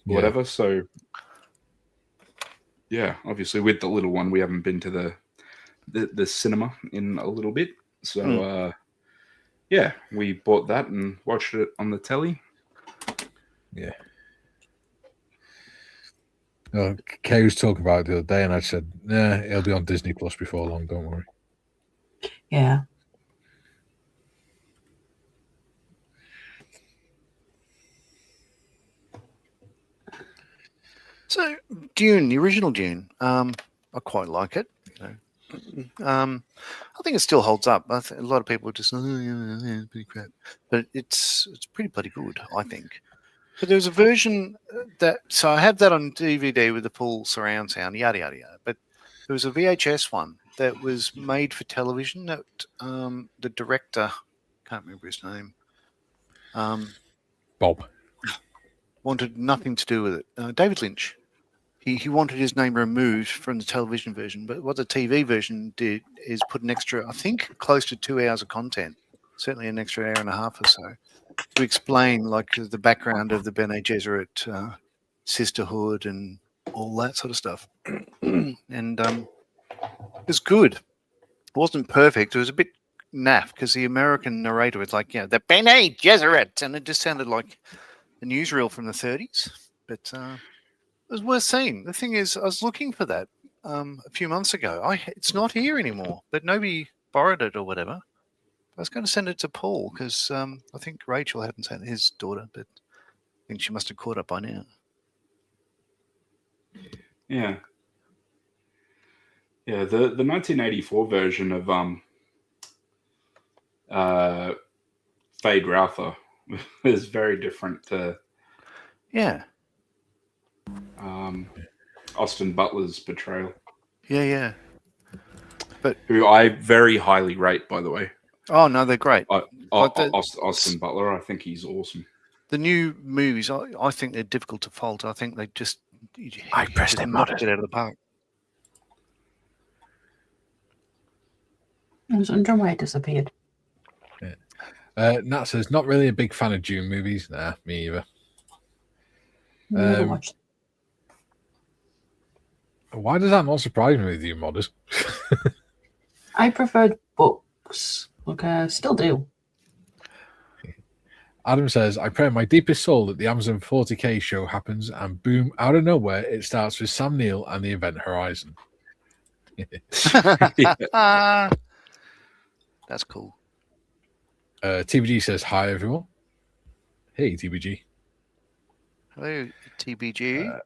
Whatever. So yeah, obviously with the little one, we haven't been to the cinema in a little bit. So yeah, we bought that and watched it on the telly. Yeah. Kay was talking about it the other day, and I said, "Nah, it'll be on Disney Plus before long. Don't worry." Yeah. So Dune, the original Dune, I quite like it. I think it still holds up. A lot of people just, it's pretty crap, but it's pretty bloody good, I think. But there's a version so I have that on DVD with the full surround sound, yada yada yada. But there was a VHS one that was made for television that the director, can't remember his name, Bob, wanted nothing to do with it. David Lynch. He wanted his name removed from the television version, but what the TV version did is put an extra, I think, close to 2 hours of content, certainly an extra hour and a half or so, to explain like the background of the Bene Gesserit sisterhood and all that sort of stuff. And it was good. It wasn't perfect. It was a bit naff because the American narrator was like, the Bene Gesserit, and it just sounded like a newsreel from the 30s. But it was worth seeing. The thing is, I was looking for that a few months ago. It's not here anymore, but nobody borrowed it or whatever. I was going to send it to Paul because I think Rachel hadn't sent his daughter, but I think she must have caught up by now. Yeah. Yeah, the 1984 version of Fade Routher is very different to Yeah. Austin Butler's portrayal. Yeah. Who I very highly rate, by the way. Oh no, they're great. Austin Butler, I think he's awesome. The new movies, I think they're difficult to fault. I think they just I pressed just it, knock Mod. it out of the park. I was wondering why it disappeared. Nat says, not really a big fan of Dune movies. Nah, me either. Never watched. Why does that not surprise me with you, modders? I preferred books. Okay, still do. Adam says, I pray in my deepest soul that the Amazon 40k show happens and boom, out of nowhere, it starts with Sam Neill and the Event Horizon. That's cool. TBG says, hi, everyone. Hey, TBG. Hello, TBG.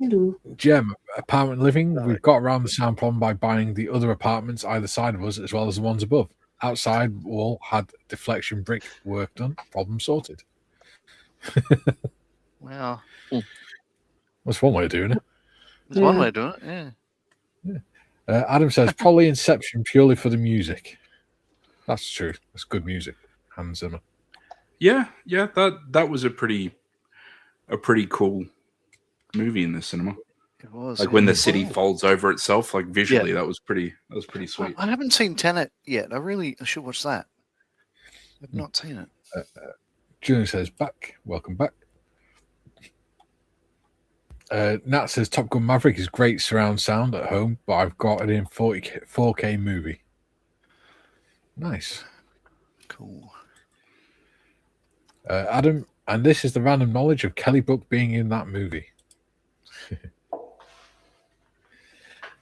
Hello. Gem, apartment living. We've got around the sound problem by buying the other apartments either side of us as well as the ones above. Outside wall had deflection brick work done. Problem sorted. Wow. That's one way of doing it. There's one way of doing it, yeah. Adam says, probably Inception purely for the music. That's true. That's good music. Hans Zimmer. Yeah, that was a pretty cool movie in the cinema. It was. Like when the city folds over itself, like visually, that was pretty sweet. I haven't seen Tenet yet. I should watch that. I've not seen it. Julian says, back. Welcome back. Nat says, Top Gun Maverick is great surround sound at home, but I've got it in 4K movie. Nice. Cool. Adam, and this is the random knowledge of Kelly Buck being in that movie.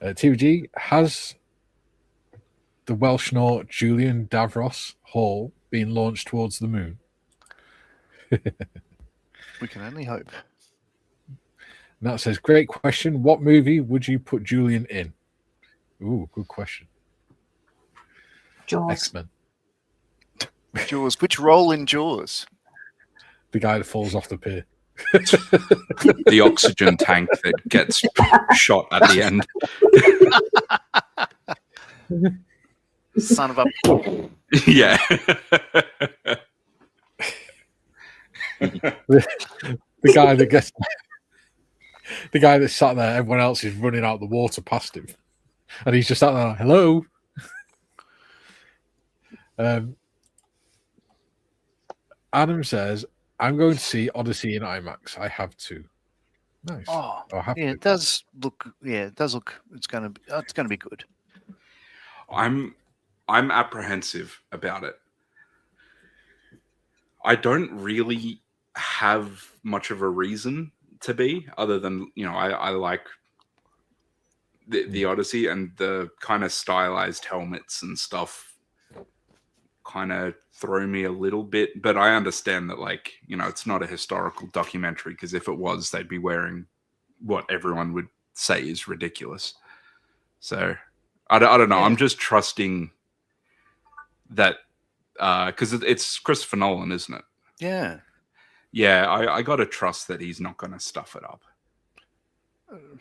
TVG, has the Welshnaut Julian Davros Hall been launched towards the moon? We can only hope. And that says, great question. What movie would you put Julian in? Ooh, good question. Jaws. X-Men. Jaws. Which role in Jaws? The guy that falls off the pier. The oxygen tank that gets shot at the end. Son of a... Yeah. The guy that gets... The guy that sat there, everyone else is running out the water past him. And he's just sat there like, hello? Adam says, I'm going to see Odyssey in IMAX. I have to. Nice. Oh, yeah, it does look. Yeah, it does look. It's gonna be good. I'm apprehensive about it. I don't really have much of a reason to be, other than I like the Odyssey, and the kind of stylized helmets and stuff kind of throw me a little bit, but I understand that it's not a historical documentary, because if it was, they'd be wearing what everyone would say is ridiculous. So I don't know. Yeah. I'm just trusting that because it's Christopher Nolan, isn't it? Yeah. Yeah, I got to trust that he's not going to stuff it up.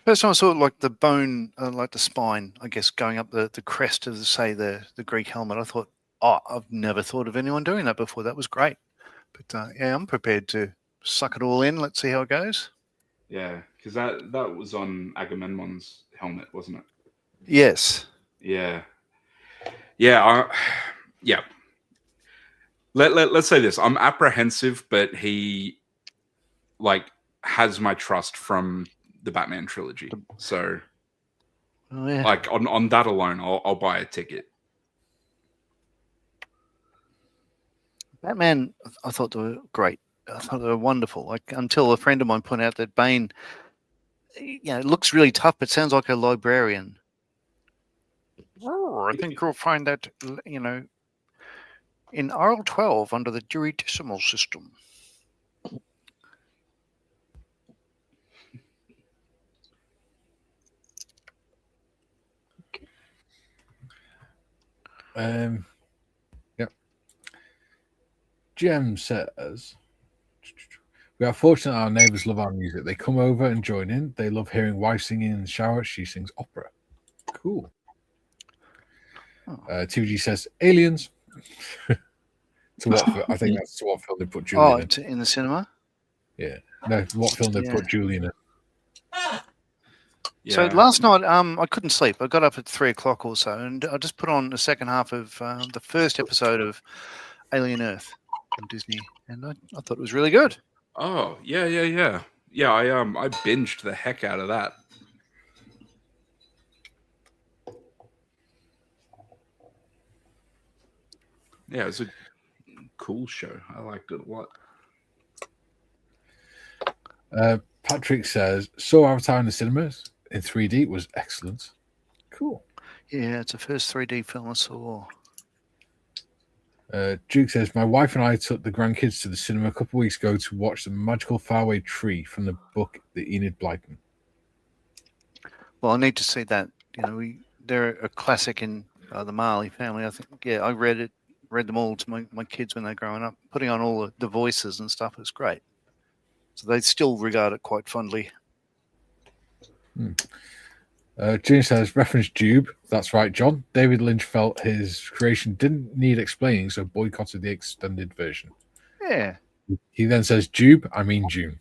First time I saw like the bone, like the spine, I guess, going up the crest of, say, the Greek helmet, I thought, oh, I've never thought of anyone doing that before. That was great. But yeah, I'm prepared to suck it all in. Let's see how it goes. Yeah, because that was on Agamemnon's helmet, wasn't it? Yes. Yeah. Yeah. Yeah. Let's say this. I'm apprehensive, but he has my trust from the Batman trilogy. So on that alone, I'll buy a ticket. Batman, I thought they were great. I thought they were wonderful. Like, until a friend of mine pointed out that Bane, it looks really tough, but sounds like a librarian. I think you'll find that, in aisle 12 under the Dewey Decimal System. Yep. Jem says, we are fortunate our neighbours love our music. They come over and join in. They love hearing wife singing in the shower. She sings opera. Cool. Oh. 2G says, aliens. To what? I think that's to what film they put Oh, Julian in. in the cinema? Yeah. No, what film they put Julian in. Yeah. So last night, I couldn't sleep. I got up at 3 o'clock or so, and I just put on the second half of the first episode of Alien Earth on Disney, and I thought it was really good. Oh, yeah. Yeah, I binged the heck out of that. Yeah, it was a cool show. I liked it a lot. Patrick says, saw Avatar in the cinemas in 3D. It was excellent. Cool. Yeah, it's the first 3D film I saw. Duke says, my wife and I took the grandkids to the cinema a couple of weeks ago to watch The Magical Faraway Tree from the book The Enid Blyton. Well, I need to see that. You know, they're a classic in the Marley family. I think, yeah, I read them all to my kids when they're growing up. Putting on all the voices and stuff is great. So they still regard it quite fondly. June says, reference Jube. That's right, John. David Lynch felt his creation didn't need explaining, so boycotted the extended version. Yeah. He then says, Jube, I mean June.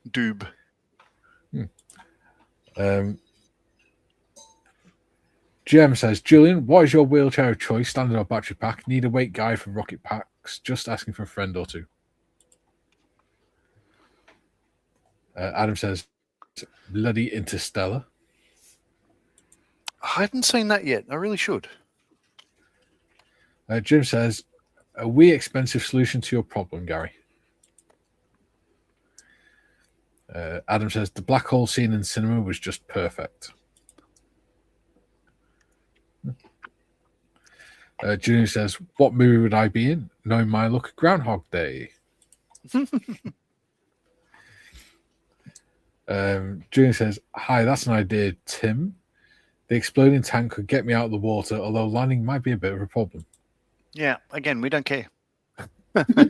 Doob. GM says, Julian, what is your wheelchair of choice, standard or battery pack? Need a weight guide for rocket packs? Just asking for a friend or two. Adam says, bloody Interstellar. I haven't seen that yet. I really should. Jim says, a wee expensive solution to your problem, Gary. Adam says, the black hole scene in cinema was just perfect. Junior says, what movie would I be in? Knowing my luck, Groundhog Day. Junior says, hi, that's an idea, Tim. The exploding tank could get me out of the water, although landing might be a bit of a problem. Yeah, again, we don't care. The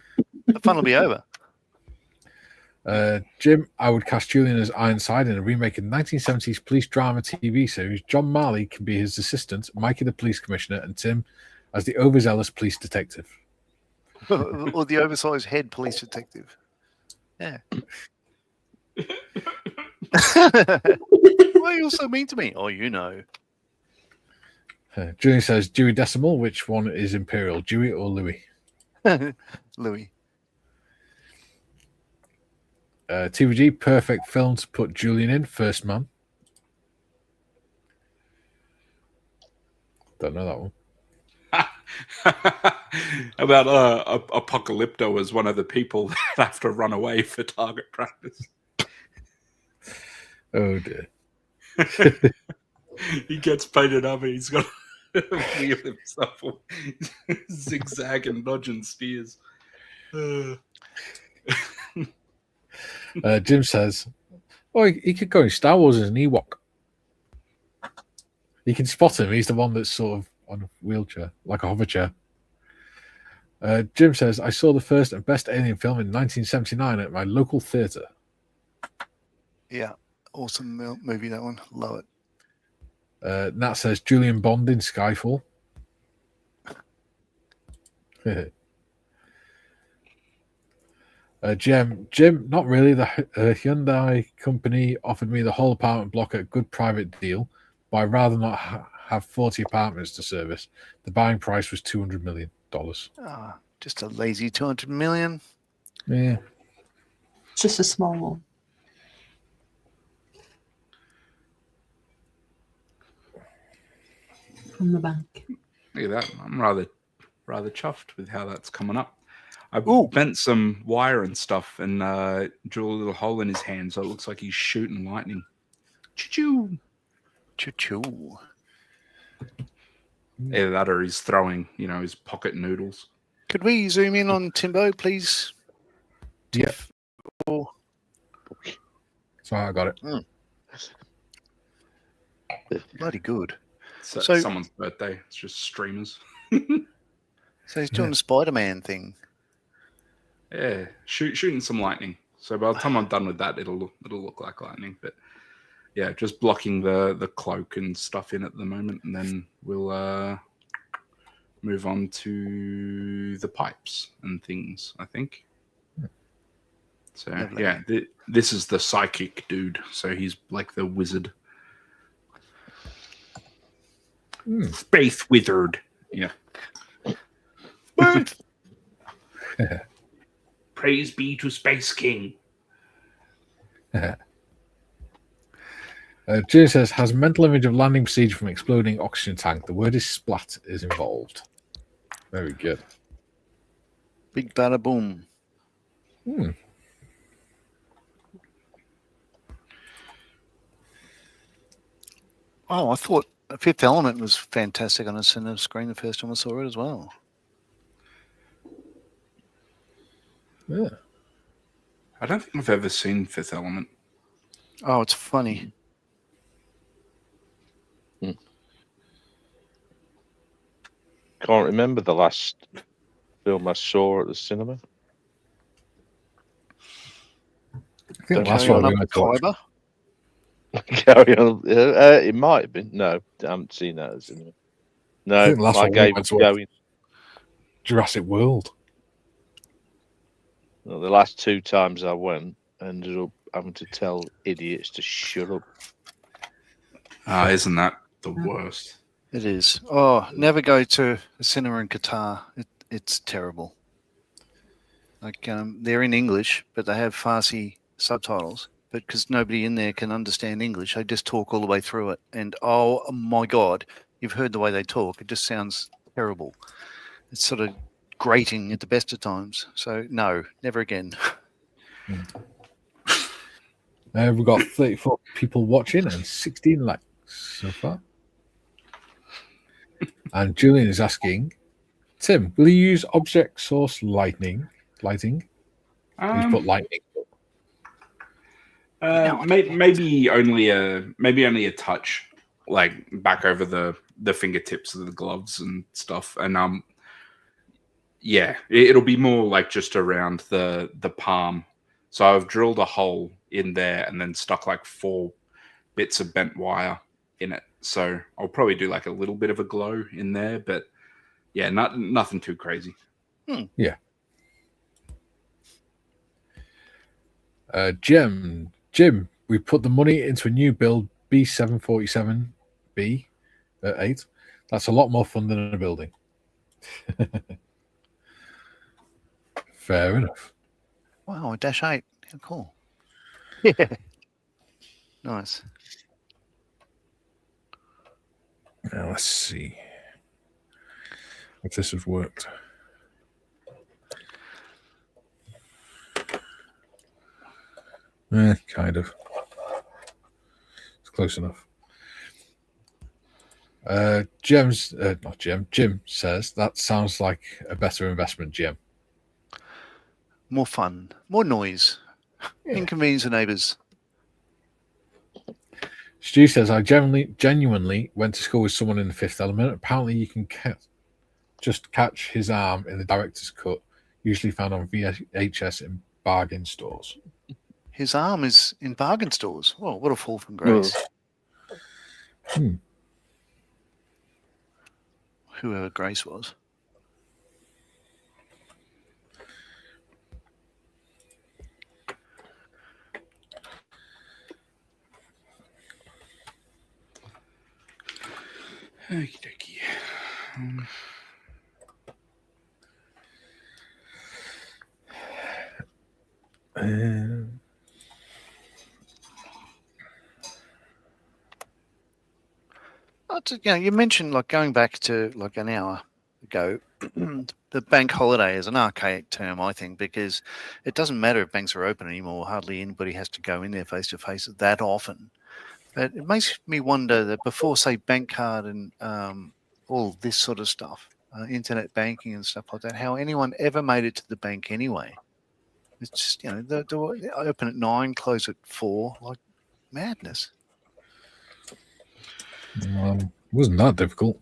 fun will be over. Jim, I would cast Julian as Ironside in a remake of 1970s police drama TV series. John Marley can be his assistant, Mikey the police commissioner, and Tim as the overzealous police detective. Or the oversized head police detective. Yeah. Why are you so mean to me? Oh, you know. Julian says, Dewey Decimal, which one is Imperial, Dewey or Louis? Louis. TVG, perfect film to put Julian in, First Man. Don't know that one. About Apocalypto as one of the people that have to run away for target practice. Oh dear. He gets painted up and he's got to wheel himself zigzag and dodging spears. Jim says, oh, he could go in Star Wars as an Ewok. You can spot him. He's the one that's sort of on a wheelchair, like a hover chair. Jim says, I saw the first and best Alien film in 1979 at my local theatre. Yeah, awesome movie, that one. Love it. Nat says, Julian Bond in Skyfall. Jim, not really. The Hyundai company offered me the whole apartment block at a good private deal, but I'd rather not have 40 apartments to service. The buying price was $200 million. Just a lazy 200 million. Yeah. Just a small one. From the bank. Look at that. I'm rather chuffed with how that's coming up. I bent some wire and stuff and drew a little hole in his hand so it looks like he's shooting lightning. Choo-choo. Choo-choo. Either that or he's throwing, his pocket noodles. Could we zoom in on Timbo, please? Yeah. Oh. Sorry, I got it. Bloody good. So So- someone's birthday. It's just streamers. So he's doing the Spider-Man thing. Yeah, shooting some lightning. So by the time I'm done with that, it'll look like lightning. But yeah, just blocking the cloak and stuff in at the moment, and then we'll move on to the pipes and things, I think. So Lovely. yeah, this is the psychic dude. So he's like the wizard. Space wizard. Yeah. Space. Praise be to Space King. Jay says, has mental image of landing procedure from exploding oxygen tank. The word is splat is involved. Very good. Big bada boom. Oh, I thought Fifth Element was fantastic on a cinema screen the first time I saw it as well. Yeah. I don't think I've ever seen Fifth Element. Oh, it's funny. Can't remember the last film I saw at the cinema. I think the last Carry one on we up went to to watch. Kyber. Carry on. It might have been. No, I haven't seen that at the cinema. I No, think the last I one we gave went up to watch going. Jurassic World. Well, the last 2 times I went, I ended up having to tell idiots to shut up. Isn't that the worst? It is. Oh, never go to a cinema in Qatar. It's terrible. Like they're in English, but they have Farsi subtitles. But because nobody in there can understand English, they just talk all the way through it. And oh my God, you've heard the way they talk. It just sounds terrible. It's sort of grating at the best of times. So no, never again. We've got 34 people watching and 16 likes so far. And Julian is asking, Tim, will you use object source lighting? He's put lightning. Maybe only a touch, like back over the fingertips of the gloves and stuff, and yeah, it'll be more like just around the palm. So I've drilled a hole in there and then stuck like 4 bits of bent wire in it. So I'll probably do like a little bit of a glow in there, but yeah, nothing too crazy. Yeah. Jim, we put the money into a new build B747B at 8. That's a lot more fun than a building. Fair enough. Wow, a Dash 8. How cool. Yeah. Nice. Now let's see if this has worked. Kind of. It's close enough. Jim says that sounds like a better investment, Jim. More fun, more noise, inconvenience the neighbours. Stu says, I genuinely went to school with someone in the Fifth Element. Apparently you can just catch his arm in the director's cut, usually found on VHS in bargain stores. His arm is in bargain stores. Well, what a fall from grace. Whoever Grace was. Okie dokie. You mentioned like going back to like an hour ago, the bank holiday is an archaic term, I think, because it doesn't matter if banks are open anymore. Hardly anybody has to go in there face to face that often. But it makes me wonder that before, say, bank card and all this sort of stuff, internet banking and stuff like that, how anyone ever made it to the bank anyway. It's just, they open at 9, close at 4, like madness. Wasn't that difficult?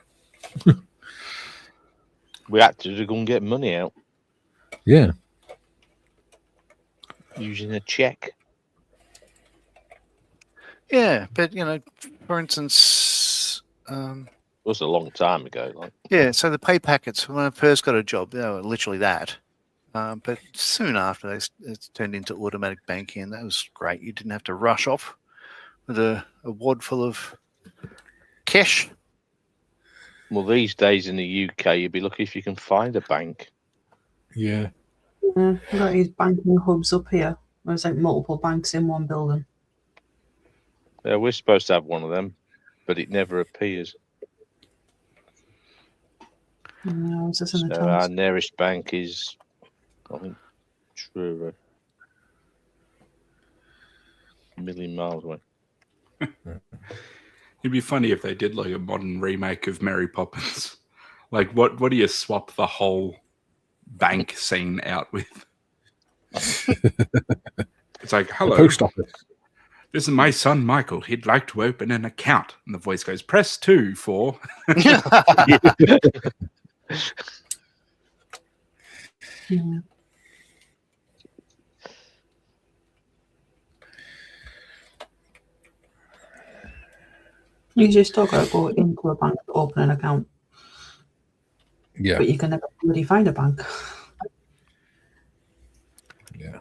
We had to go and get money out Yeah. using a check. Yeah, but for instance, It was a long time ago. Like, yeah. So the pay packets when I first got a job, they were literally that. But soon after, it turned into automatic banking, and that was great. You didn't have to rush off with a wad full of cash. well, these days in the UK, you'd be lucky if you can find a bank. Yeah. We've got these banking hubs up here. There's like multiple banks in one building. Yeah, we're supposed to have one of them, but it never appears. I was just in the So our chance. nearest bank is, I think, Truro. A million miles away. It'd be funny if they did like a modern remake of Mary Poppins. Like, what do you swap the whole bank scene out with? It's like, The hello, post office. this is my son Michael. He'd like to open an account. And the voice goes, press 2 for. Yeah. You just still got to go into a bank to open an account, Yeah. but you can never really find a bank. Yeah.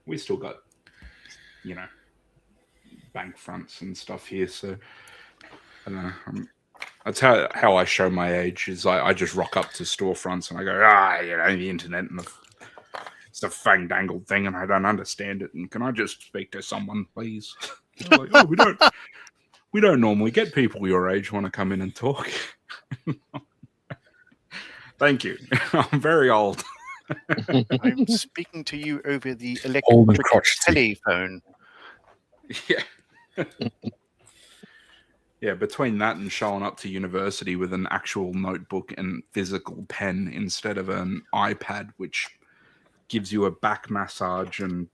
We still got, bank fronts and stuff here. So, I don't know. That's how I show my age is I just rock up to storefronts and I go, the internet and it's a fang-dangled thing and I don't understand it. And can I just speak to someone, please? Like, we don't normally get people your age want to come in and talk. Thank you. I'm very old. I'm speaking to you over the Old and electric crotchety. telephone. Yeah. Yeah, between that and showing up to university with an actual notebook and physical pen instead of an iPad, which gives you a back massage and,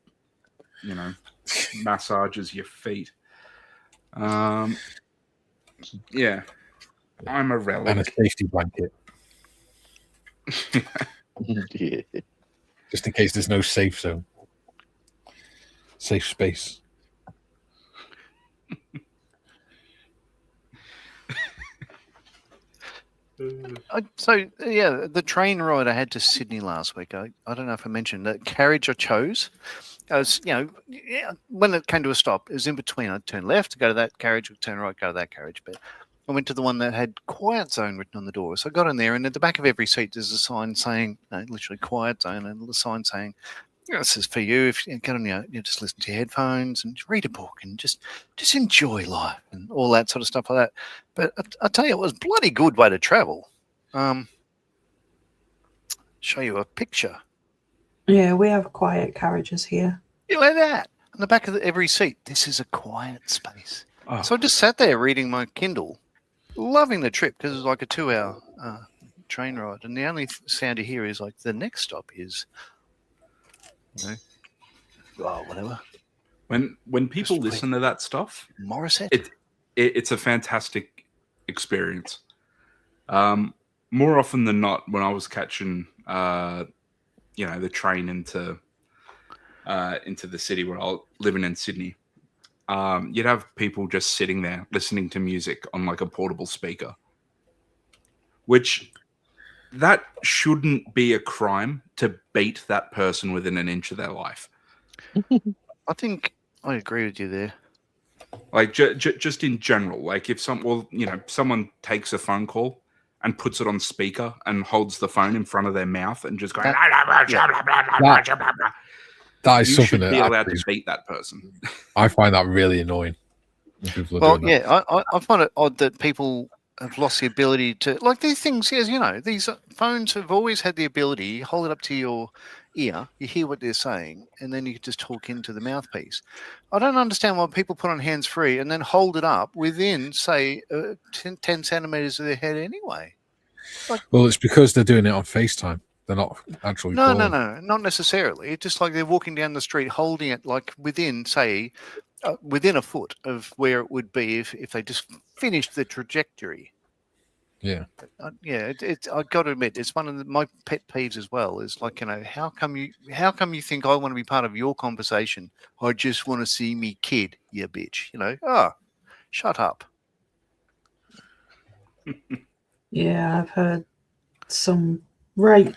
massages your feet. Yeah, I'm a relic. And a safety blanket. Yeah. Just in case there's no safe zone. Safe space. The train ride I had to Sydney last week. I don't know if I mentioned that carriage I chose. I was, when it came to a stop, it was in between. I'd turn left to go to that carriage, I'd turn right, go to that carriage. But I went to the one that had quiet zone written on the door. So I got in there, and at the back of every seat, there's a sign saying, literally quiet zone, and a sign saying, this is for you. If you get on you just listen to your headphones and read a book and just enjoy life and all that sort of stuff like that. But I tell you, it was a bloody good way to travel. Show you a picture. Yeah, we have quiet carriages here. You like that? On the back of every seat, this is a quiet space. Oh. So I just sat there reading my Kindle, loving the trip because it was like a 2-hour train ride. And the only sound you hear is like the next stop is, whatever. When people listen to that stuff, Morissette. It's a fantastic experience. More often than not, when I was catching, the train into the city where I was living in Sydney, you'd have people just sitting there listening to music on like a portable speaker, which that shouldn't be a crime to beat that person within an inch of their life. I think I agree with you there. Like just in general, like if someone takes a phone call and puts it on speaker and holds the phone in front of their mouth and just going, that is you something should that be allowed actually to beat that person. I find that really annoying. When people are doing that. I find it odd that people have lost the ability to, like these things, as you know, these phones have always had the ability, you hold it up to your ear, you hear what they're saying, and then you can just talk into the mouthpiece. I don't understand why people put on hands-free and then hold it up within, say, 10 centimeters of their head anyway. Well, it's because they're doing it on FaceTime. They're not actually No, calling. not necessarily. It's just like they're walking down the street holding it like within, say, within a foot of where it would be if they just finished the trajectory. Yeah. I got to admit, it's one of my pet peeves as well. Is like, how come you think I want to be part of your conversation? I just want to see me kid, you bitch. Shut up. Yeah, I've heard some right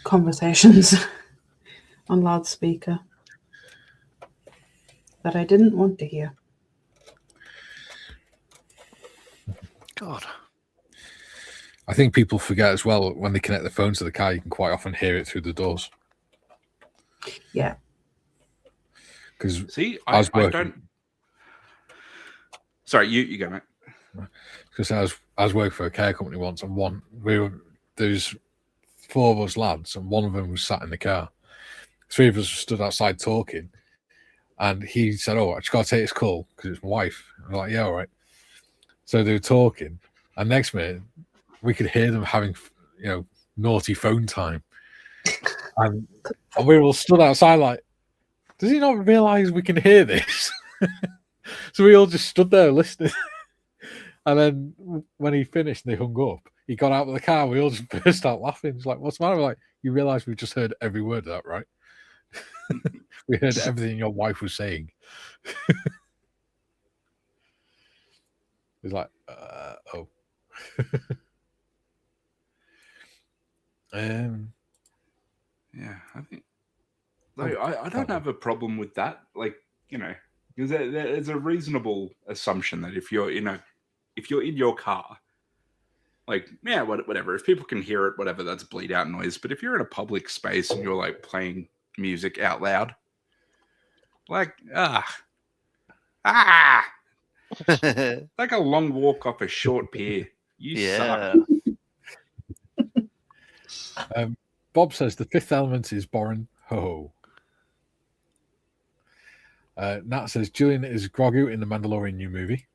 conversations on loudspeaker that I didn't want to hear. God. I think people forget as well, when they connect the phone to the car, you can quite often hear it through the doors. Yeah. Because See, I don't. Sorry, you go, mate. Because I was working for a care company once, and there's 4 of us lads, and one of them was sat in the car. 3 of us stood outside talking, and he said, "Oh, I just got to take this call because it's my wife." I was like, "Yeah, all right." So they were talking, and next minute we could hear them having, naughty phone time, and we all stood outside like, "Does he not realise we can hear this?" So we all just stood there listening. And then when he finished and they hung up, he got out of the car. We all just burst out laughing. It's like, "What's the matter?" We're like, "You realise we just heard every word of that, right?" We heard everything your wife was saying. It's like, oh. Yeah, I think. I don't have a problem with that. Like, because there's a reasonable assumption that if you're in your car, like, yeah, whatever. If people can hear it, whatever, that's bleed out noise. But if you're in a public space and you're like playing music out loud, like, like a long walk off a short pier. You suck. Bob says the 5th element is boring. Ho. Nat says Julian is Grogu in the Mandalorian new movie.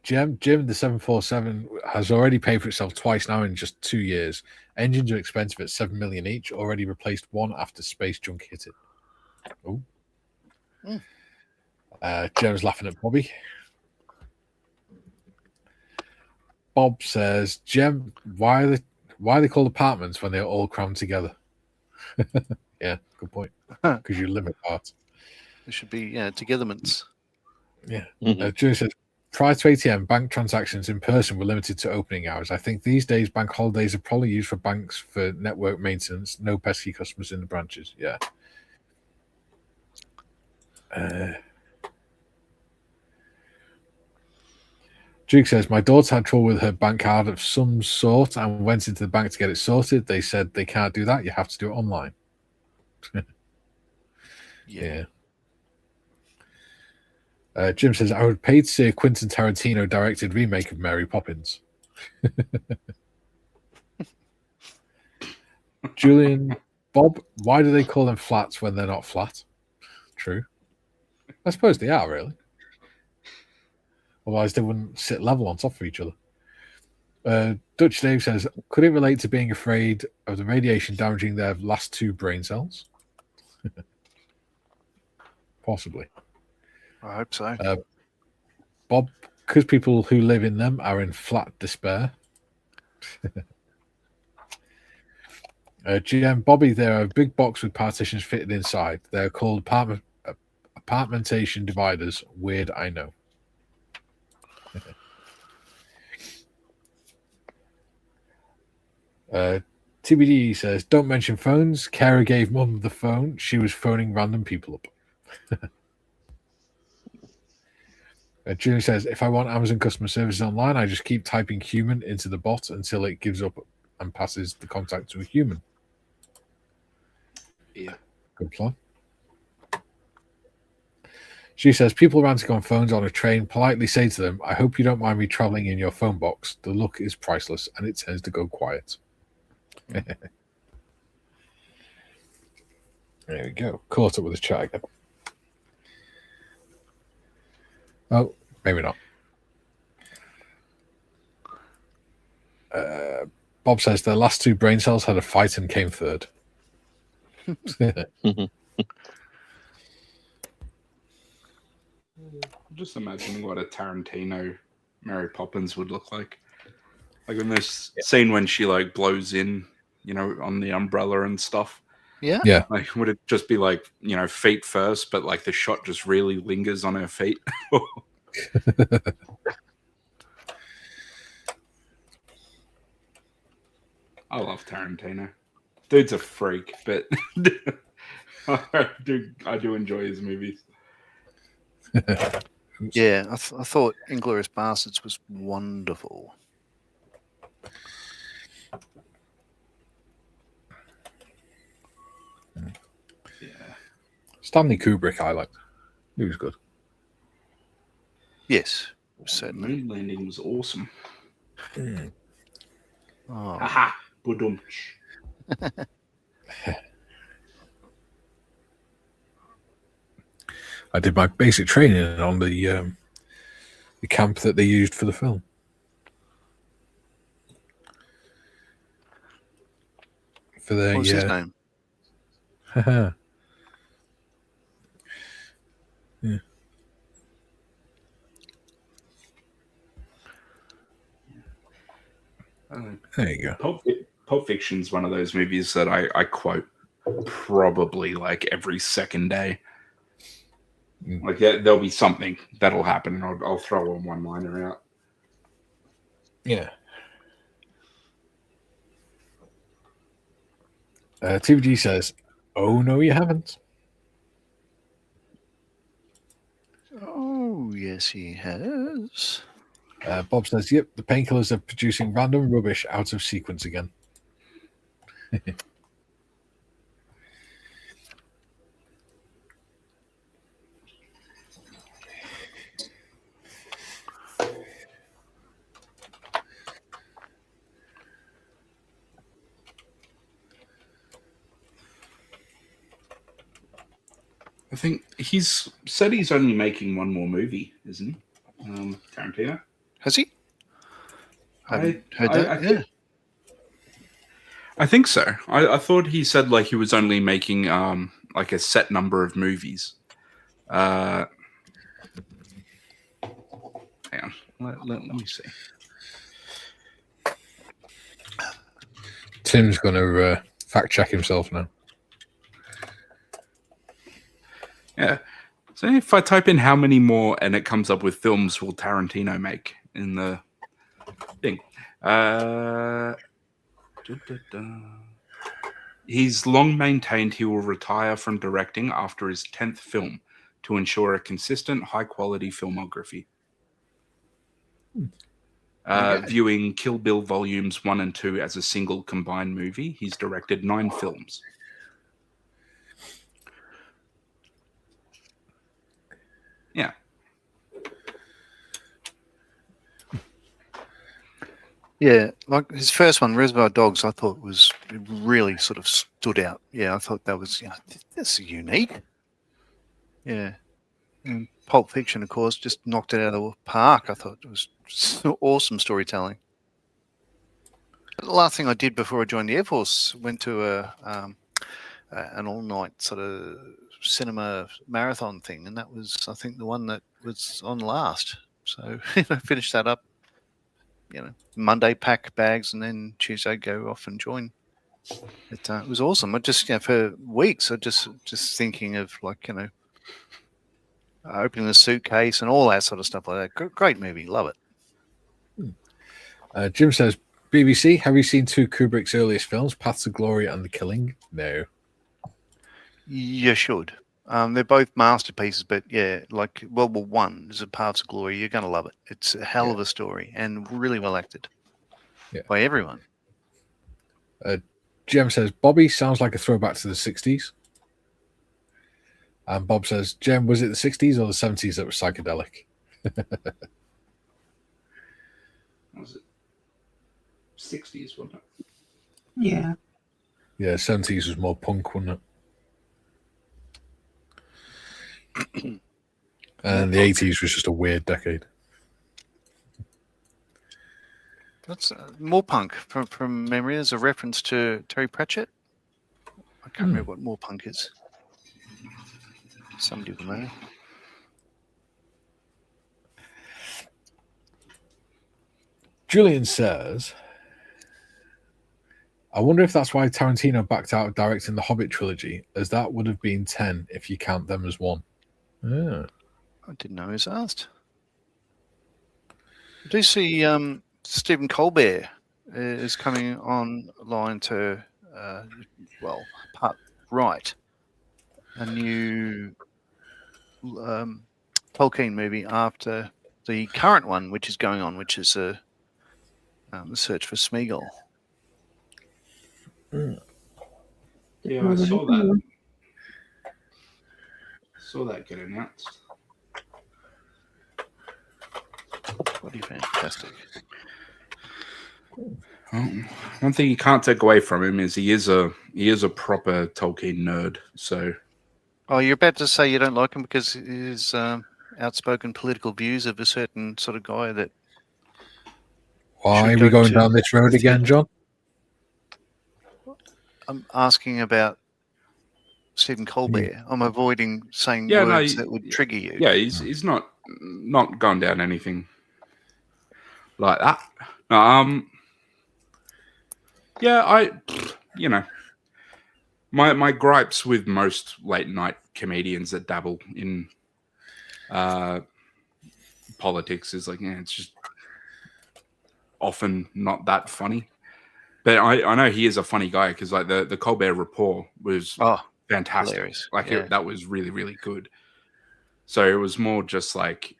Jim, the 747 has already paid for itself twice now in just 2 years. Engines are expensive at $7 million each. Already replaced one after space junk hit it. Oh. Jim's laughing at Bobby. Bob says, "Jim, why are they called apartments when they're all crammed together?" Yeah, good point. Because you live apart. There should be togetherments. Yeah. Julie says, prior to ATM, bank transactions in person were limited to opening hours. I think these days bank holidays are probably used for banks for network maintenance. No pesky customers in the branches. Yeah. Duke says, my daughter had trouble with her bank card of some sort and went into the bank to get it sorted. They said they can't do that. You have to do it online. Yeah. Jim says, I would pay to see a Quentin Tarantino directed remake of Mary Poppins. Julian, Bob, why do they call them flats when they're not flat? True. I suppose they are, really. Otherwise, they wouldn't sit level on top of each other. Dutch Dave says, could it relate to being afraid of the radiation damaging their last 2 brain cells? Possibly. I hope so. Bob, because people who live in them are in flat despair. GM, Bobby, they're a big box with partitions fitted inside. They're called apartmentation dividers. Weird, I know. TBD says, don't mention phones. Kara gave Mum the phone. She was phoning random people up. Julie says, if I want Amazon customer services online, I just keep typing human into the bot until it gives up and passes the contact to a human. Yeah. Good plan. She says, people ranting on phones on a train, politely say to them, I hope you don't mind me traveling in your phone box. The look is priceless and it tends to go quiet. There we go. Caught up with the chat again. Oh, maybe not. Bob says the last two brain cells had a fight and came third. Just imagining what a Tarantino Mary Poppins would look like. Like in this scene when she like blows in, on the umbrella and stuff. Yeah. Yeah. Like, would it just be like, feet first, but like the shot just really lingers on her feet? I love Tarantino. Dude's a freak, but I do enjoy his movies. Yeah, I thought Inglourious Bastards was wonderful. Yeah. Stanley Kubrick, I liked. He was good. Yes, The certainly. moon landing was awesome. Oh, Haha, budumch. I did my basic training on the camp that they used for the film. For the what was his name? Yeah. There you go. Pulp Fiction's one of those movies that I quote probably like every second day. Like there'll be something that'll happen, and I'll throw a one-liner out. Yeah. TVG says, "Oh no, you haven't." Oh, yes, he has. Bob says, "Yep, the painkillers are producing random rubbish out of sequence again." I think he's said he's only making one more movie, isn't he? Tarantino. Has he? I haven't heard I that. Yeah. I think so. I thought he said like he was only making like a set number of movies. Hang on. Let me see. Tim's going to fact check himself now. Yeah. So if I type in how many more and it comes up with films will Tarantino make in the thing. He's long maintained he will retire from directing after his 10th film to ensure a consistent, high-quality filmography. Viewing Kill Bill Volumes 1 and 2 as a single combined movie, he's directed 9 films. Yeah. Yeah, like his first one, Reservoir Dogs, I thought it really sort of stood out. Yeah, I thought that was, that's unique. Yeah. And Pulp Fiction, of course, just knocked it out of the park. I thought it was awesome storytelling. The last thing I did before I joined the Air Force, went to an all-night sort of cinema marathon thing, and that was, I think, the one that was on last. So I finished that up. Monday pack bags, and then Tuesday go off and join. It was awesome. I just, for weeks, I just thinking of opening the suitcase and all that sort of stuff like that. Great movie, love it. Jim says, BBC, have you seen 2 Kubrick's earliest films, Paths of Glory and The Killing? No. You should. They're both masterpieces, but yeah, like World War One is a Paths of Glory. You're going to love it. It's a hell of a story and really well acted by everyone. Jem says, Bobby sounds like a throwback to the 60s. And Bob says, Jem, was it the 60s or the 70s that was psychedelic? Was it 60s, wasn't it? Yeah. Yeah, 70s was more punk, wasn't it? And the 80s was just a weird decade. That's more punk from memory. There's a reference to Terry Pratchett. I can't remember what more punk is. Somebody will know. Julian says, I wonder if that's why Tarantino backed out of directing the Hobbit trilogy, as that would have been 10 if you count them as one. Yeah. I didn't know he was asked. I do see Stephen Colbert is coming online to, part right, a new Tolkien movie after the current one, which is going on, which is The Search for Smeagol. Yeah, I saw that. Saw that get announced. Bloody fantastic. One thing you can't take away from him is he is a proper Tolkien nerd. So, oh, you're about to say you don't like him because his outspoken political views of a certain sort of guy that. Why are we going down this road again, John? I'm asking about Stephen Colbert. I'm avoiding saying words that would trigger you. Yeah, he's not gone down anything like that. Yeah, my gripes with most late night comedians that dabble in politics is like, it's just often not that funny. But I know he is a funny guy because like the Colbert Report was fantastic. Hilarious. Like that was really, really good. So it was more just like,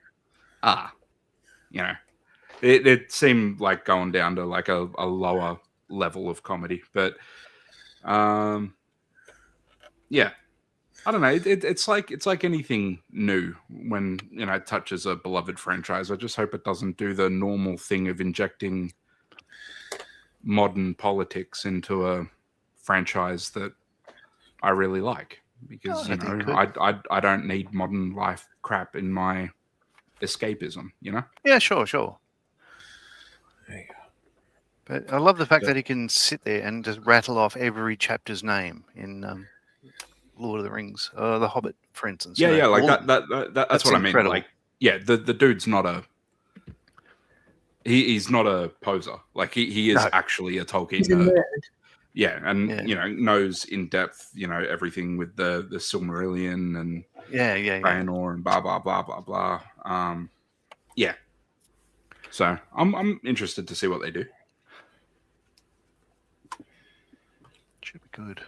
it seemed like going down to like a lower level of comedy. But yeah, I don't know. It's like anything new when it touches a beloved franchise. I just hope it doesn't do the normal thing of injecting modern politics into a franchise that I really like, because I don't need modern life crap in my escapism. Yeah, sure. There you go. But I love the fact that he can sit there and just rattle off every chapter's name in Lord of the Rings, The Hobbit, for instance. Yeah, like that's what incredible. I mean. Like, yeah, the dude's not a he's not a poser. Like he is actually a Tolkien nerd. Yeah, and knows in depth, everything with the Silmarillion and Draenor and blah blah blah blah blah. Yeah. So I'm interested to see what they do. Should be good.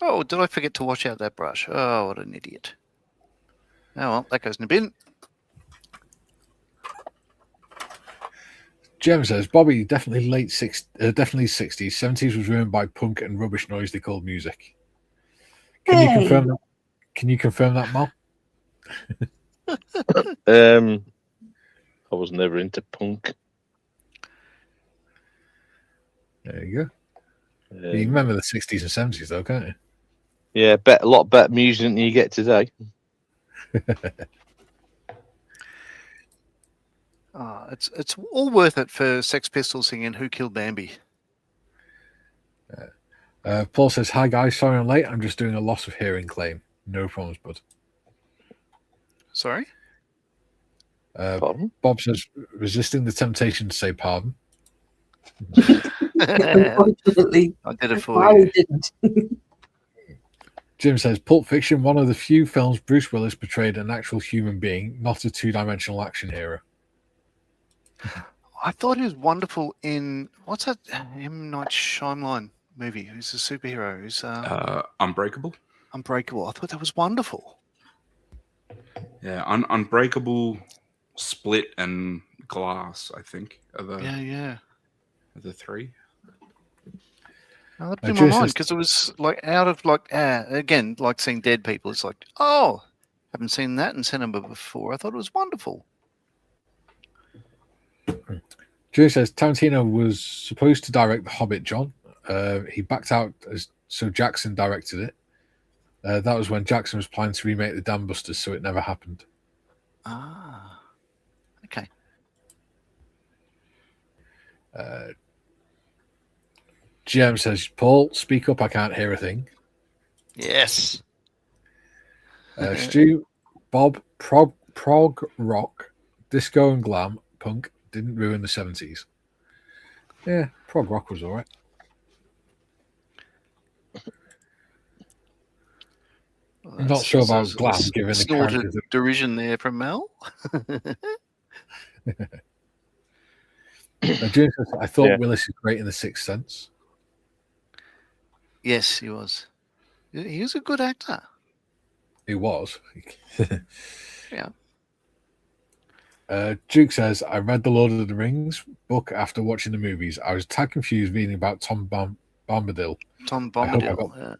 Oh, did I forget to wash out that brush? Oh, what an idiot. Oh, well, that goes in the bin. Jem says, Bobby, definitely definitely 60s. 70s was ruined by punk and rubbish noise they called music. Can you confirm that? Can you confirm that, Mal? I was never into punk. There you go. You remember the 60s and 70s, though, can't you? Yeah, a lot better music than you get today. It's all worth it for Sex Pistols singing "Who Killed Bambi." Paul says, "Hi guys, sorry I'm late. I'm just doing a loss of hearing claim. No problems, bud." Sorry. Pardon? Bob says, "Resisting the temptation to say pardon." Unfortunately, I did it for you. I didn't. Jim says, Pulp Fiction, one of the few films Bruce Willis portrayed an actual human being, not a two-dimensional action hero. I thought he was wonderful in what's that M. Night Shyamalan movie? Who's a superhero? Who's Unbreakable. Unbreakable. I thought that was wonderful. Yeah, Unbreakable, Split, and Glass. I think are the the three. That blew my mind because it was like out of again, like seeing dead people. It's like, oh, haven't seen that in cinema before. I thought it was wonderful. Drew says Tarantino was supposed to direct The Hobbit, John. He backed out, so Jackson directed it. That was when Jackson was planning to remake The Dam Busters, so it never happened. Ah. GM says, Paul, speak up. I can't hear a thing. Yes. Stu, Bob, prog rock, disco and glam, punk didn't ruin the 70s. Yeah, prog rock was all right. Well, I'm not sure about a glam, given the snorted characters. derision there from Mel. James says, I thought Yeah. Willis is great in The Sixth Sense. Yes, he was. He was a good actor. He was. Yeah. Duke says, I read The Lord of the Rings book after watching the movies. I was tad confused reading about Tom Bombadil. Tom I hope I Bombadil.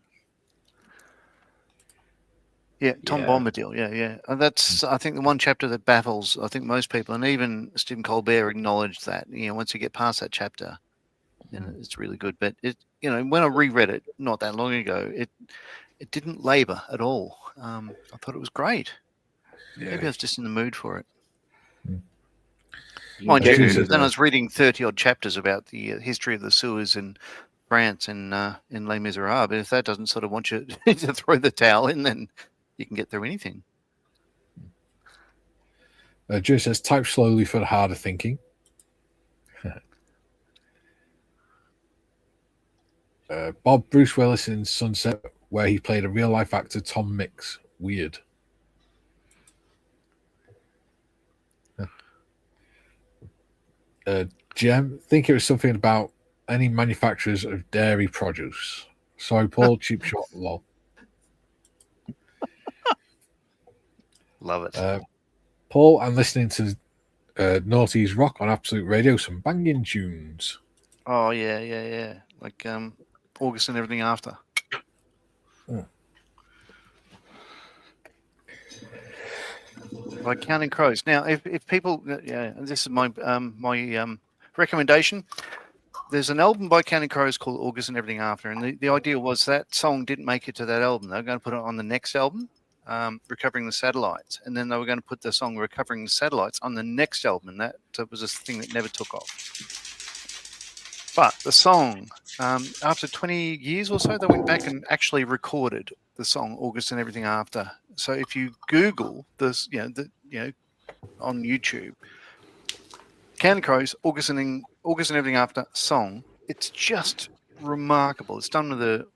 Yeah, Tom Yeah. Bombadil. Yeah. And that's, I think, the one chapter that baffles, I think, most people, and even Stephen Colbert acknowledged that. Once you get past that chapter, it's really good. But when I reread it not that long ago, it didn't labour at all. I thought it was great. Yeah. Maybe I was just in the mood for it. You Mind get you, into then I the- was reading 30-odd chapters about the history of the sewers in France and in Les Miserables. If that doesn't sort of want you to throw the towel in, then you can get through anything. Joe says, type slowly for the harder thinking. Bob, Bruce Willis in Sunset, where he played a real-life actor, Tom Mix. Weird. Jem, think it was something about any manufacturers of dairy produce. Sorry, Paul, cheap shot, lol. Love it. Paul, I'm listening to Naughty's Rock on Absolute Radio, some banging tunes. Oh, yeah. Like August and everything after. By Counting Crows. Now, if people, this is my recommendation. There's an album by Counting Crows called August and Everything After, and the idea was that song didn't make it to that album. They were going to put it on the next album, Recovering the Satellites, and then they were going to put the song Recovering the Satellites on the next album, and that was a thing that never took off. But the song, after 20 years or so, they went back and actually recorded the song August and Everything After. So if you Google this, on YouTube, Counting Crows, August and Everything After song, it's just remarkable. It's done with a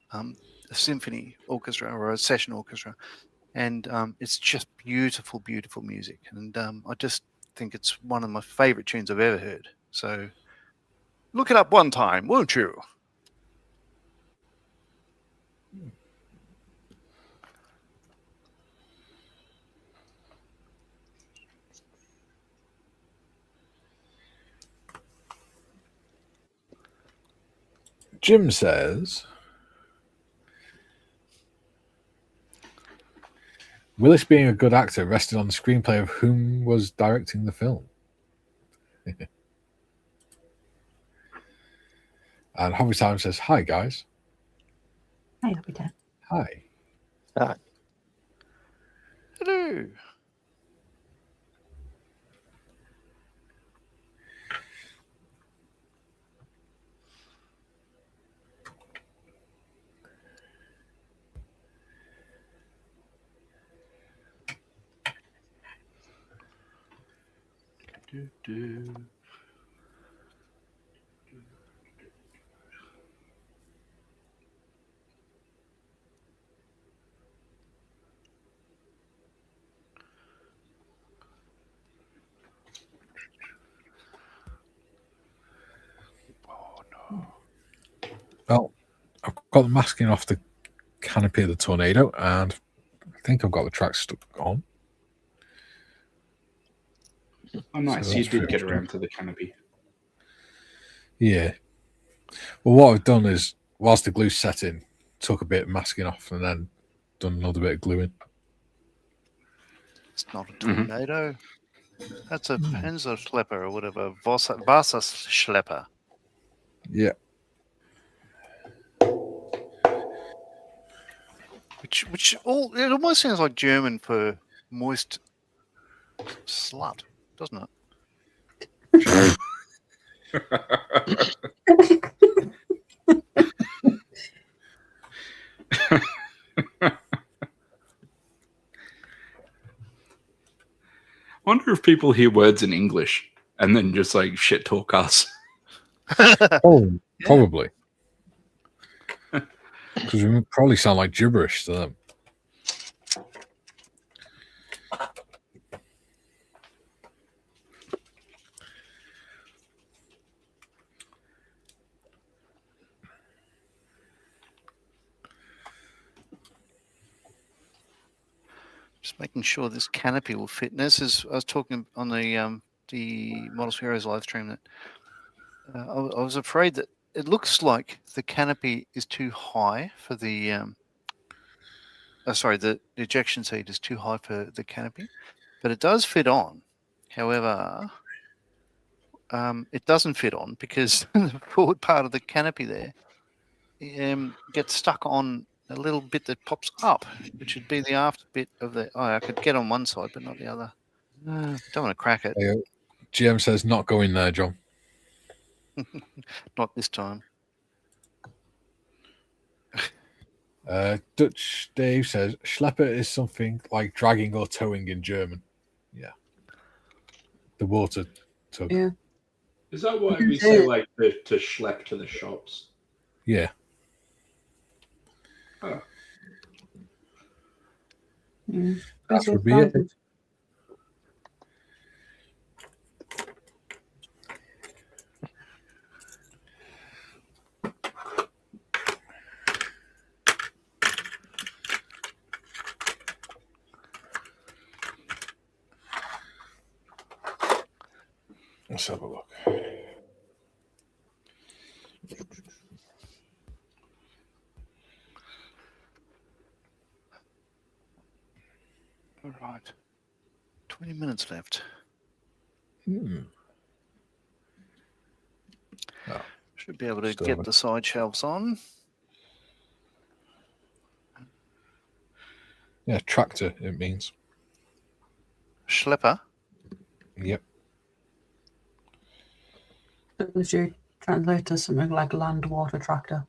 symphony orchestra or a session orchestra, and it's just beautiful, beautiful music. And I just think it's one of my favorite tunes I've ever heard. So look it up one time, won't you? Jim says, Willis being a good actor rested on the screenplay of whom was directing the film. And Hobby Time says, hi, guys. Hi, Happy Time. Hi. Hello. Well, I've got the masking off the canopy of the tornado, and I think I've got the track stuck on. Oh, nice. So You that's did get pretty around to the canopy. Yeah. Well, what I've done is, whilst the glue's setting, took a bit of masking off and then done another bit of gluing. It's not a tornado. That's a Panzerschlepper or whatever. Wasserschlepper. Yeah. Which it almost sounds like German for moist slut, doesn't it? Wonder if people hear words in English and then just like shit talk us. Oh, probably. Because we probably sound like gibberish to them. Just making sure this canopy will fit. And this is, I was talking on the Models for Heroes live stream that I was afraid that it looks like the canopy is too high for the the ejection seat is too high for the canopy, but it does fit on. However, it doesn't fit on because the forward part of the canopy there gets stuck on a little bit that pops up, which would be the after bit of the. Oh, I could get on one side, but not the other. Don't want to crack it. GM says not going there, John. Not this time. Dutch Dave says schlepper is something like dragging or towing in German. Yeah. The water tug. Yeah. Is that why we say like to schlep to the shops? Yeah. Oh. Mm. That would be it. Let's have a look. All right. 20 minutes left. Hmm. Oh, Should be able to still get haven't. the side shelves on. Yeah, tractor, it means. Schlepper. Yep. Would you translate to something like land water tractor?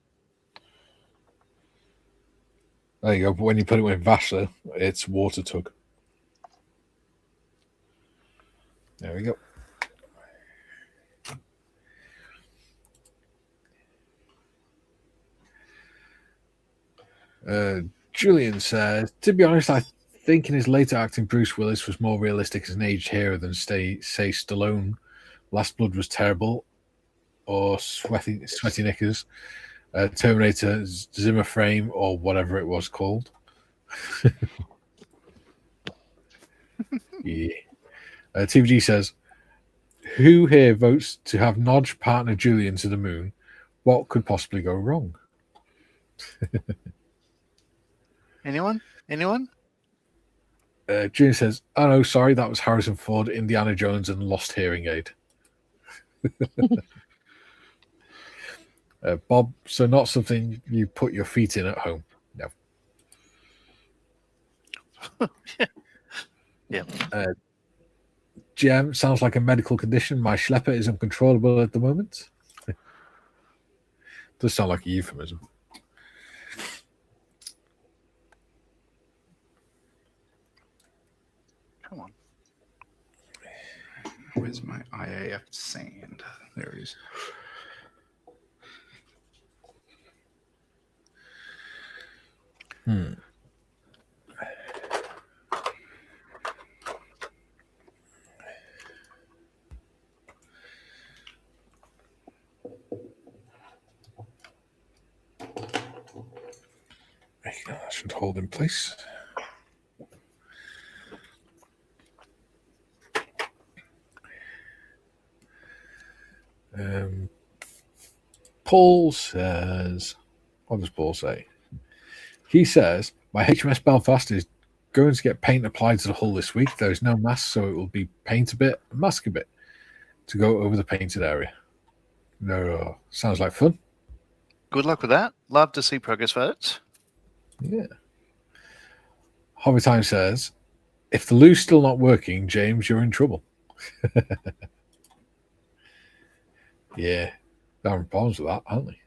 There you go. But when you put it with Vassar, it's water tug. There we go. Julian says, to be honest, I think in his later acting, Bruce Willis was more realistic as an aged hero than, say, Stallone. Last Blood was terrible. Or Sweaty Knickers. Terminator Zimmer Frame, or whatever it was called. Yeah. TVG says, who here votes to have Nodge partner Julian to the moon? What could possibly go wrong? Anyone? Julian says, oh no, sorry, that was Harrison Ford, Indiana Jones, and Lost Hearing Aid. Bob, so not something you put your feet in at home. No. Yeah. GM, sounds like a medical condition. My schlepper is uncontrollable at the moment. Does sound like a euphemism. Come on. Where's my IAF sand? There it is. That should hold in place. Paul says, what does Paul say? He says, my HMS Belfast is going to get paint applied to the hull this week. There is no mask, so it will be paint a bit, mask a bit to go over the painted area. No, sounds like fun. Good luck with that. Love to see progress votes. Yeah. Hobby Time says, if the loo's still not working, James, you're in trouble. Yeah, they're having problems with that, aren't they?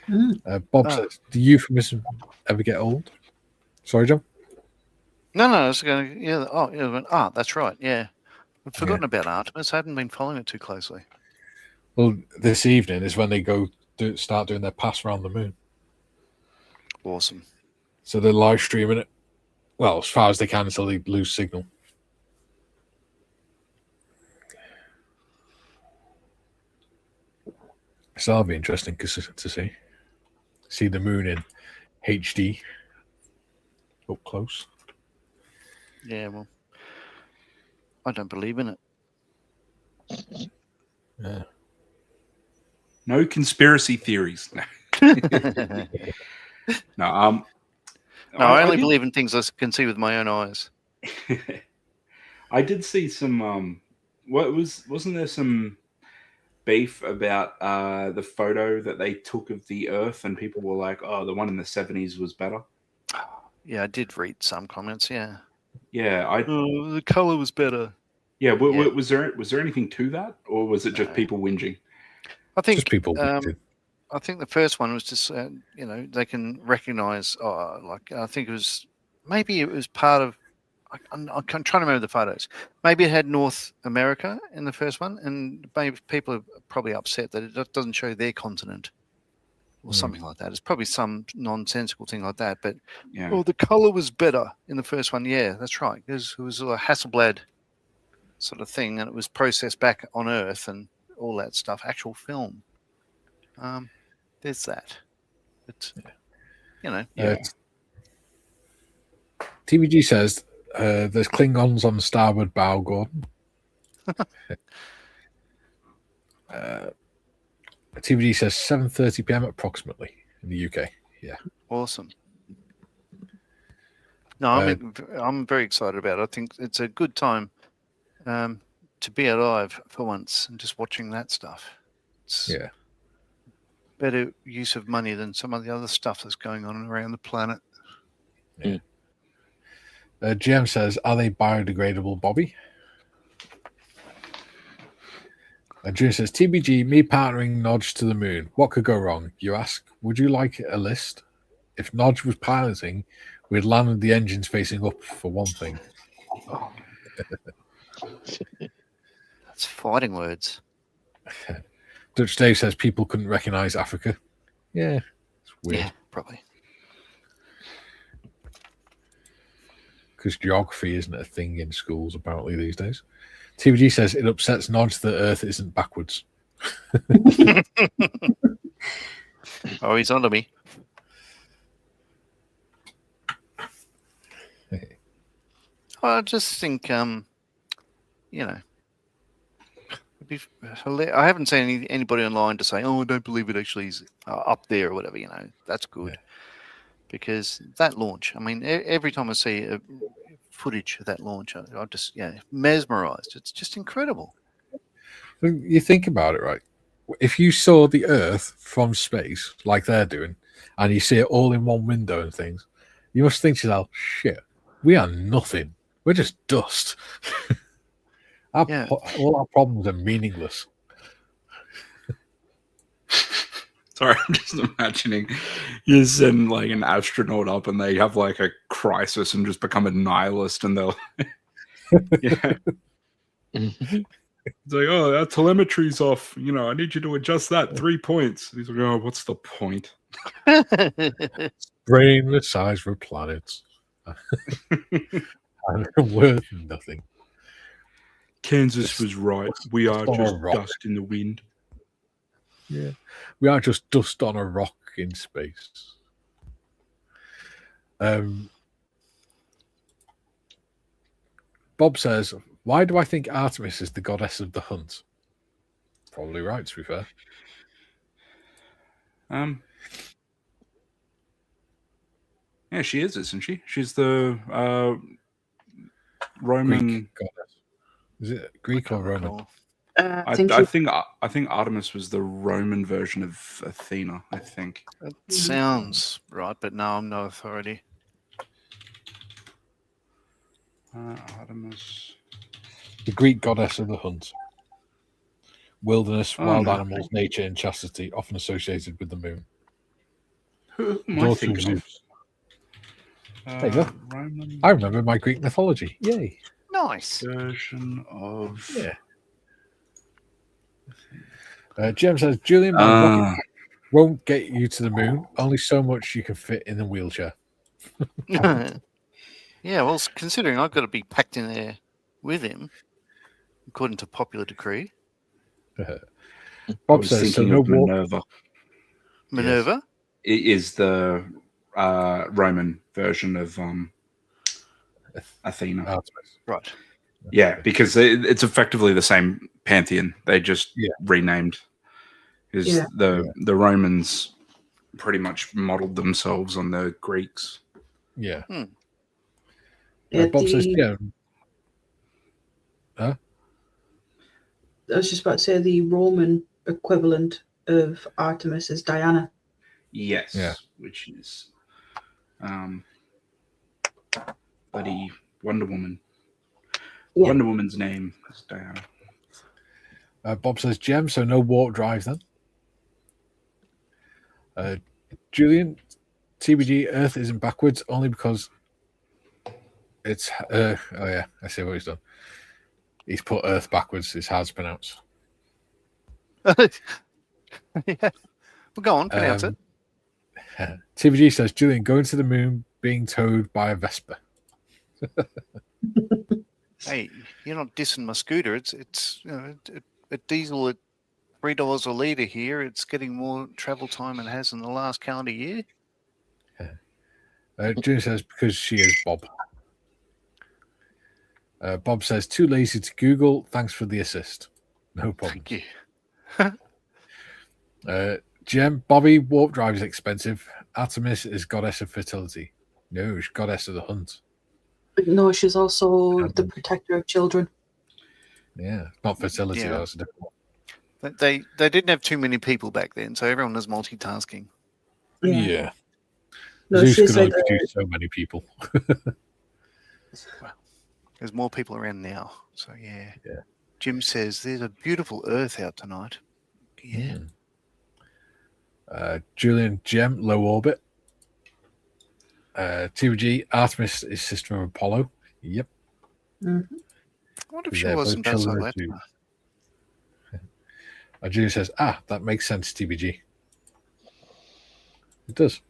Mm. Bob says, "Do euphemism ever get old?" Sorry, John. No, I was going to, yeah. Oh, yeah. That's right. Yeah. I've forgotten about Artemis. I hadn't been following it too closely. Well, this evening is when they start doing their pass around the moon. Awesome. So they're live streaming it. Well, as far as they can until they lose signal. So that'll be interesting to see the moon in HD up close. Yeah, well, I don't believe in it. Yeah. No conspiracy theories. No, I only believe in things I can see with my own eyes. I did see some. Wasn't there some beef about the photo that they took of the Earth, and people were like, "Oh, the one in the '70s was better." Yeah, I did read some comments. Yeah. Yeah, the color was better. Yeah, was there anything to that, or was it just people whinging? I think just people. I think the first one was just they can recognize. I think maybe it was part of. I'm trying to remember the photos. Maybe it had North America in the first one, and maybe people are probably upset that it doesn't show their continent or something like that. It's probably some nonsensical thing like that. But the color was better in the first one. Yeah, that's right. It was a Hasselblad sort of thing, and it was processed back on Earth and all that stuff. Actual film. There's that. But TVG says there's Klingons on the starboard bow, Gordon. TVG says 7:30 p.m. approximately in the UK. Yeah. Awesome. No, I'm very excited about it. I think it's a good time to be alive for once and just watching that stuff. It's better use of money than some of the other stuff that's going on around the planet. Yeah. GM says, "Are they biodegradable, Bobby?" June says, "TBG, me partnering Nodge to the moon. What could go wrong? You ask. Would you like a list? If Nodge was piloting, we'd land with the engines facing up for one thing." Oh. That's fighting words. Dutch Dave says people couldn't recognize Africa. Yeah, it's weird. Yeah, probably. Because geography isn't a thing in schools apparently these days. TVG says it upsets Nodge that Earth isn't backwards. Oh, he's onto me. I just think, it'd be hilarious. I haven't seen anybody online to say, "Oh, I don't believe it actually is up there" or whatever. That's good because that launch. I mean, every time I see footage of that launch, I'm just mesmerized. It's just incredible. You think about it, right? If you saw the Earth from space like they're doing, and you see it all in one window and things, you must think to yourself, "Shit, we are nothing. We're just dust." All our problems are meaningless. Sorry, I'm just imagining you send like an astronaut up and they have like a crisis and just become a nihilist, and they'll it's like, "Oh, our telemetry's off. I need you to adjust that 3 points." He's like, "Oh, what's the point?" Brainless size for planets. Worth nothing. Kansas was right. We are just dust in the wind. Yeah. We are just dust on a rock in space. Bob says, "Why do I think Artemis is the goddess of the hunt?" Probably right, to be fair. Yeah, she is, isn't she? She's the Roman Greek goddess. Is it Greek or Roman? I think Artemis was the Roman version of Athena. I think that sounds right, but no, I'm no authority. Artemis, the Greek goddess of the hunt. wilderness, Oh, wild no. animals, nature, and chastity, often associated with the moon. Who am I Daughter of thinking of? Zeus. There you go. Roman I remember my Greek mythology. Yay. Nice. version of. Yeah. Jem says, Julian, my rocket won't get you to the moon. Only so much you can fit in the wheelchair. Yeah, well, considering I've got to be packed in there with him, according to popular decree. I Bob was says, so thinking no of warp. Minerva. Minerva? It is the Roman version of Athena. Artemis. Right. Yeah, because it's effectively the same pantheon. They just renamed. Because the Romans pretty much modeled themselves on the Greeks. Yeah. Yeah, Bob says, yeah. I was just about to say the Roman equivalent of Artemis is Diana. Yes. Yeah. Which is bloody Wonder Woman. Yeah. Wonder Woman's name is Diana. Bob says, Jem, so no warp drive then. Julian, TBG, Earth isn't backwards only because it's. Oh, yeah, I see what he's done. He's put Earth backwards. It's hard to pronounce. Yeah. Well, go on, pronounce it. TBG says, Julian, going to the moon being towed by a Vespa. Hey, you're not dissing my scooter. It's a diesel at $3 a litre here. It's getting more travel time than it has in the last calendar year. Julian says, because she is Bob. Bob says, too lazy to Google. Thanks for the assist. No problem. Thank you. Jem, Bobby, warp drive is expensive. Artemis is goddess of fertility. No, she's goddess of the hunt. No, she's also the protector of children. Yeah, not fertility. Yeah. Though, it's a different one. They didn't have too many people back then, so everyone was multitasking. Yeah. No, Zeus she's could only like produce so many people. Well, there's more people around now, so yeah. Yeah. Jim says there's a beautiful Earth out tonight. Yeah. Julian, Jem, low orbit. TVG, Artemis is sister of Apollo. Yep. Mm-hmm. I wonder if she They're was both and does children like of that. Zeus. Julian says, that makes sense, TBG. It does.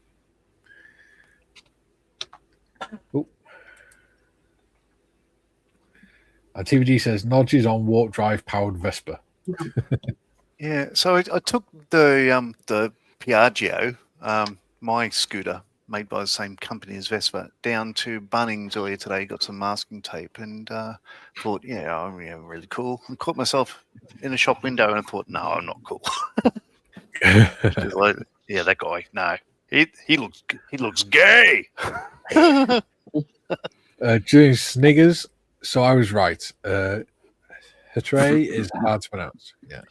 Oh. TVG says, Nodge is on warp drive powered Vespa. Yeah, so I took the Piaggio, my scooter, made by the same company as Vespa, down to Bunnings earlier today, got some masking tape, and thought, really cool. And caught myself in a shop window, and I thought, no, I'm not cool. Like, yeah, that guy, no, he looks gay. Julian Sniggers, so I was right. Hatre is hard to pronounce. Yeah.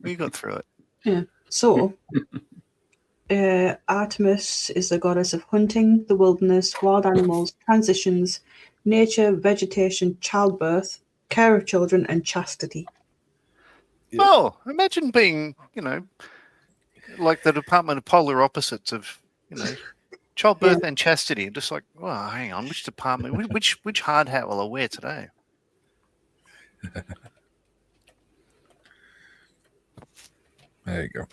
We got through it. Yeah. So, Artemis is the goddess of hunting, the wilderness, wild animals, transitions, nature, vegetation, childbirth, care of children, and chastity. Yeah. Oh, imagine being, like the Department of Polar Opposites of, childbirth and chastity. Just like, well, hang on, which department, which hard hat will I wear today? There you go.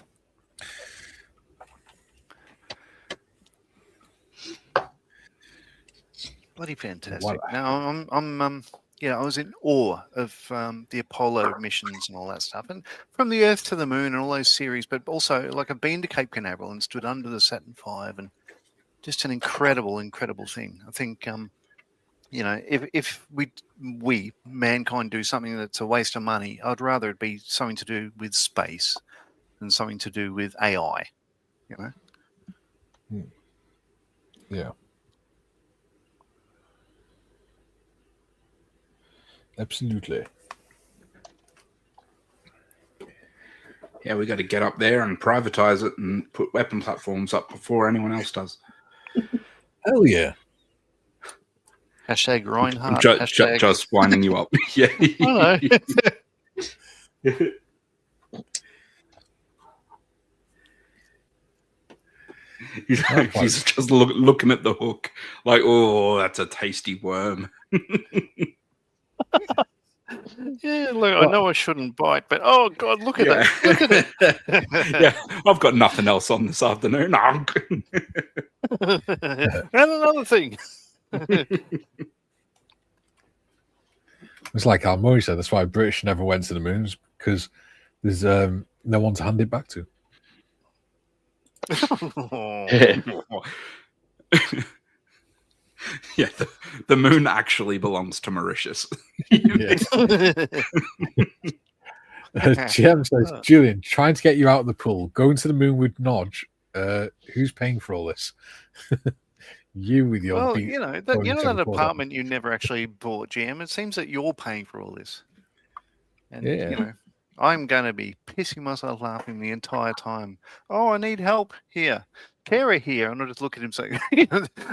Bloody fantastic. Wow. Now I'm I was in awe of the Apollo missions and all that stuff, and from the Earth to the Moon and all those series. But also, like, I've been to Cape Canaveral and stood under the Saturn V, and just an incredible thing. I think if we mankind do something that's a waste of money, I'd rather it be something to do with space than something to do with AI. Yeah. Absolutely. Yeah, we got to get up there and privatize it and put weapon platforms up before anyone else does. Oh yeah. Hashtag Reinhardt. Just winding you up. Yeah. I know. He's just looking at the hook like, oh, that's a tasty worm. Yeah, look, I know I shouldn't bite, but oh god, look at it! Look at it! Yeah, I've got nothing else on this afternoon. And another thing. It's like Almori said, that's why British never went to the moons, because there's no one to hand it back to. Yeah, the moon actually belongs to Mauritius. GM says, Julian, trying to get you out of the pool, going to the moon with Nodge. Who's paying for all this? You with your well, beat. you know that apartment you never actually bought, GM. It seems that you're paying for all this, and Yeah. you know, I'm going to be pissing myself laughing the entire time. Oh, I need help here, carer here, and I just look at him saying,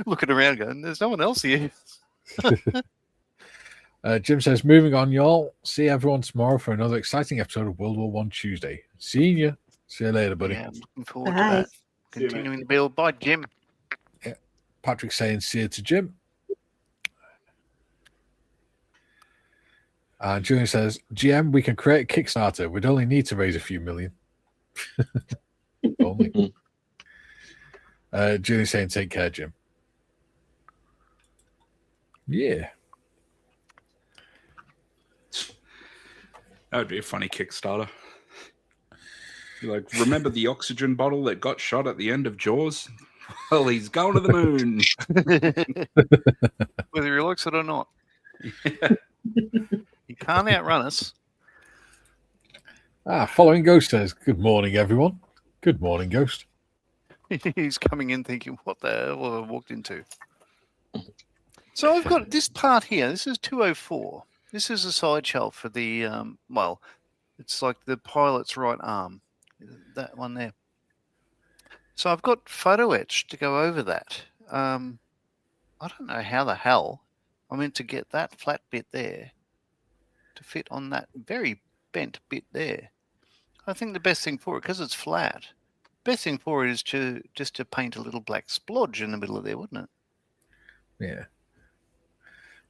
looking around, going, "There's no one else here." Jim says, moving on, y'all. See everyone tomorrow for another exciting episode of World War One Tuesday. Seeing you. See you later, buddy. Yeah, I'm looking forward to that. Continuing to build. Bye, Jim. Yeah. Patrick saying, see you to Jim. And Julian says, GM, we can create a Kickstarter. We'd only need to raise a few million. Only. Julian saying, take care, Jim. Yeah. That would be a funny Kickstarter. You're like, remember the oxygen bottle that got shot at the end of Jaws? Well, he's going to the moon. Whether he likes it or not. Yeah. He can't outrun us. Following Ghost says, good morning, everyone. Good morning, Ghost. He's coming in thinking, what the hell have I walked into? So I've got this part here. This is 204. This is a side shelf for the, well, it's like the pilot's right arm. That one there. So I've got photo etch to go over that. I don't know how the hell I meant to get that flat bit there to fit on that very bent bit there. I think the best thing for it, because it's flat, best thing for it is just to paint a little black splodge in the middle of there, wouldn't it? Yeah.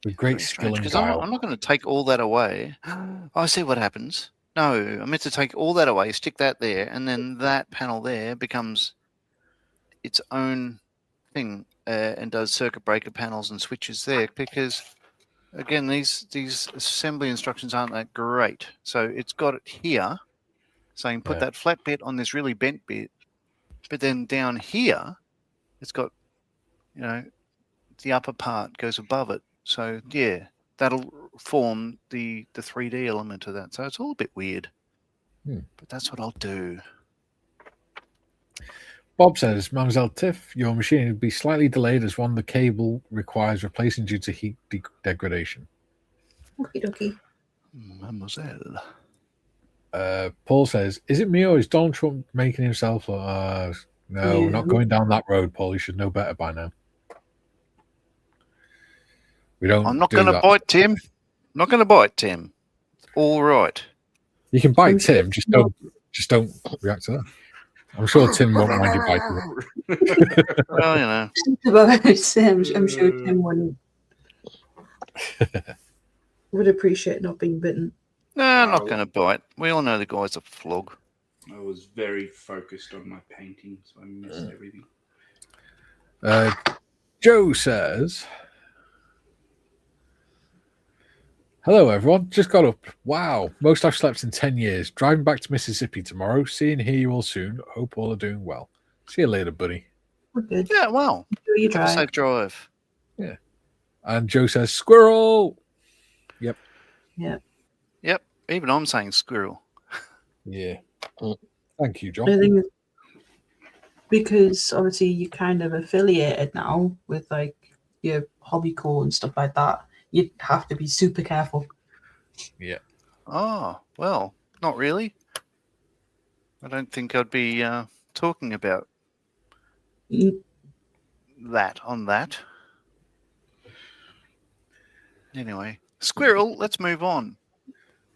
With great skill and because guile. I'm not going to take all that away. I see what happens. No, I meant to take all that away, stick that there, and then that panel there becomes its own thing and does circuit breaker panels and switches there because, again, these assembly instructions aren't that great. So it's got it here saying put that flat bit on this really bent bit, but then down here it's got, you know, the upper part goes above it. So, yeah, that'll form the 3D element of that. So it's all a bit weird. But that's what I'll do. Bob says, Mademoiselle Tiff, your machine will be slightly delayed as one of the cable requires replacing due to heat degradation. Okie dokie. Mademoiselle. Paul says, is it me or is Donald Trump making himself? No, we're not going down that road, Paul. You should know better by now. I'm not going to bite Tim. I'm not going to bite Tim. All right. You can bite Tim, just don't react to that. I'm sure Tim won't mind you biting. Well, you know. I'm sure Tim would appreciate not being bitten. No, I'm not going to bite. We all know the guy's a flog. I was very focused on my painting, so I missed everything. Joe says, hello, everyone. Just got up. Wow. Most I've slept in 10 years. Driving back to Mississippi tomorrow. See and hear you all soon. Hope all are doing well. See you later, buddy. We're good. Yeah, well. You Have a safe drive. Yeah. And Joe says, squirrel. Yep. Yep. Yep. Even I'm saying squirrel. Yeah. Thank you, John. I think because obviously you're kind of affiliated now with like your hobby core and stuff like that. You'd have to be super careful. Yeah. Oh, well, not really. I don't think I'd be talking about that on that. Anyway, squirrel, let's move on.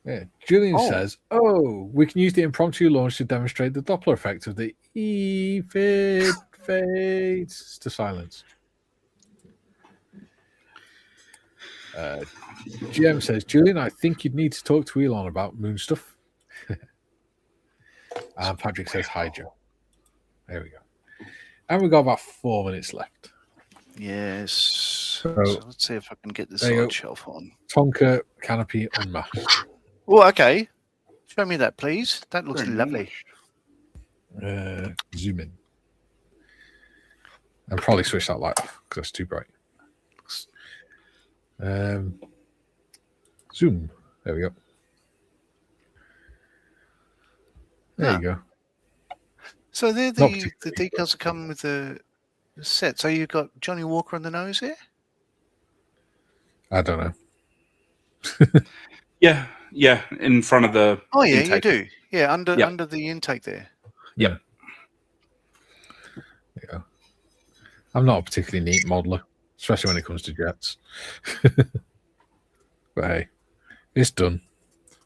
Yeah. Julian Oh. says, "Oh, we can use the impromptu launch to demonstrate the Doppler effect of the if it fades to silence." GM says, "Julian, I think you'd need to talk to Elon about moon stuff." And Patrick says, "Hi, Joe." There we go. And we've got about 4 minutes left. Yes. So So, let's see if I can get the there you go. side shelf on. Tonka canopy unmasked. Oh, okay. Show me that, please. That looks Very lovely. Zoom in. And probably switch that light off because it's too bright. Zoom. There we go. There you go. So they're Not the particularly, decals that come with the set. So you've got Johnny Walker on the nose there? I don't know. Yeah, in front of the. Oh yeah, intake. you do. Yeah, under Yeah. under the intake there. Yeah. Yeah. I'm not a particularly neat modeler, especially when it comes to jets. But hey, it's done.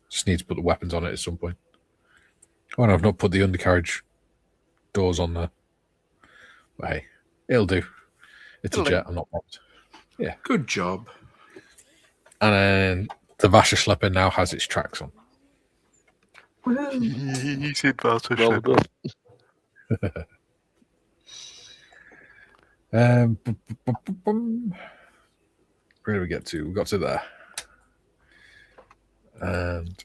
Just need to put the weapons on it at some point. Oh, and I've not put the undercarriage doors on there. But hey, it'll do. It's It'll a do. jet. I'm not bothered. Good job. And then the Wasserschlepper now has its tracks on. He said bastard. Well done. Where did we get to? We got to there. And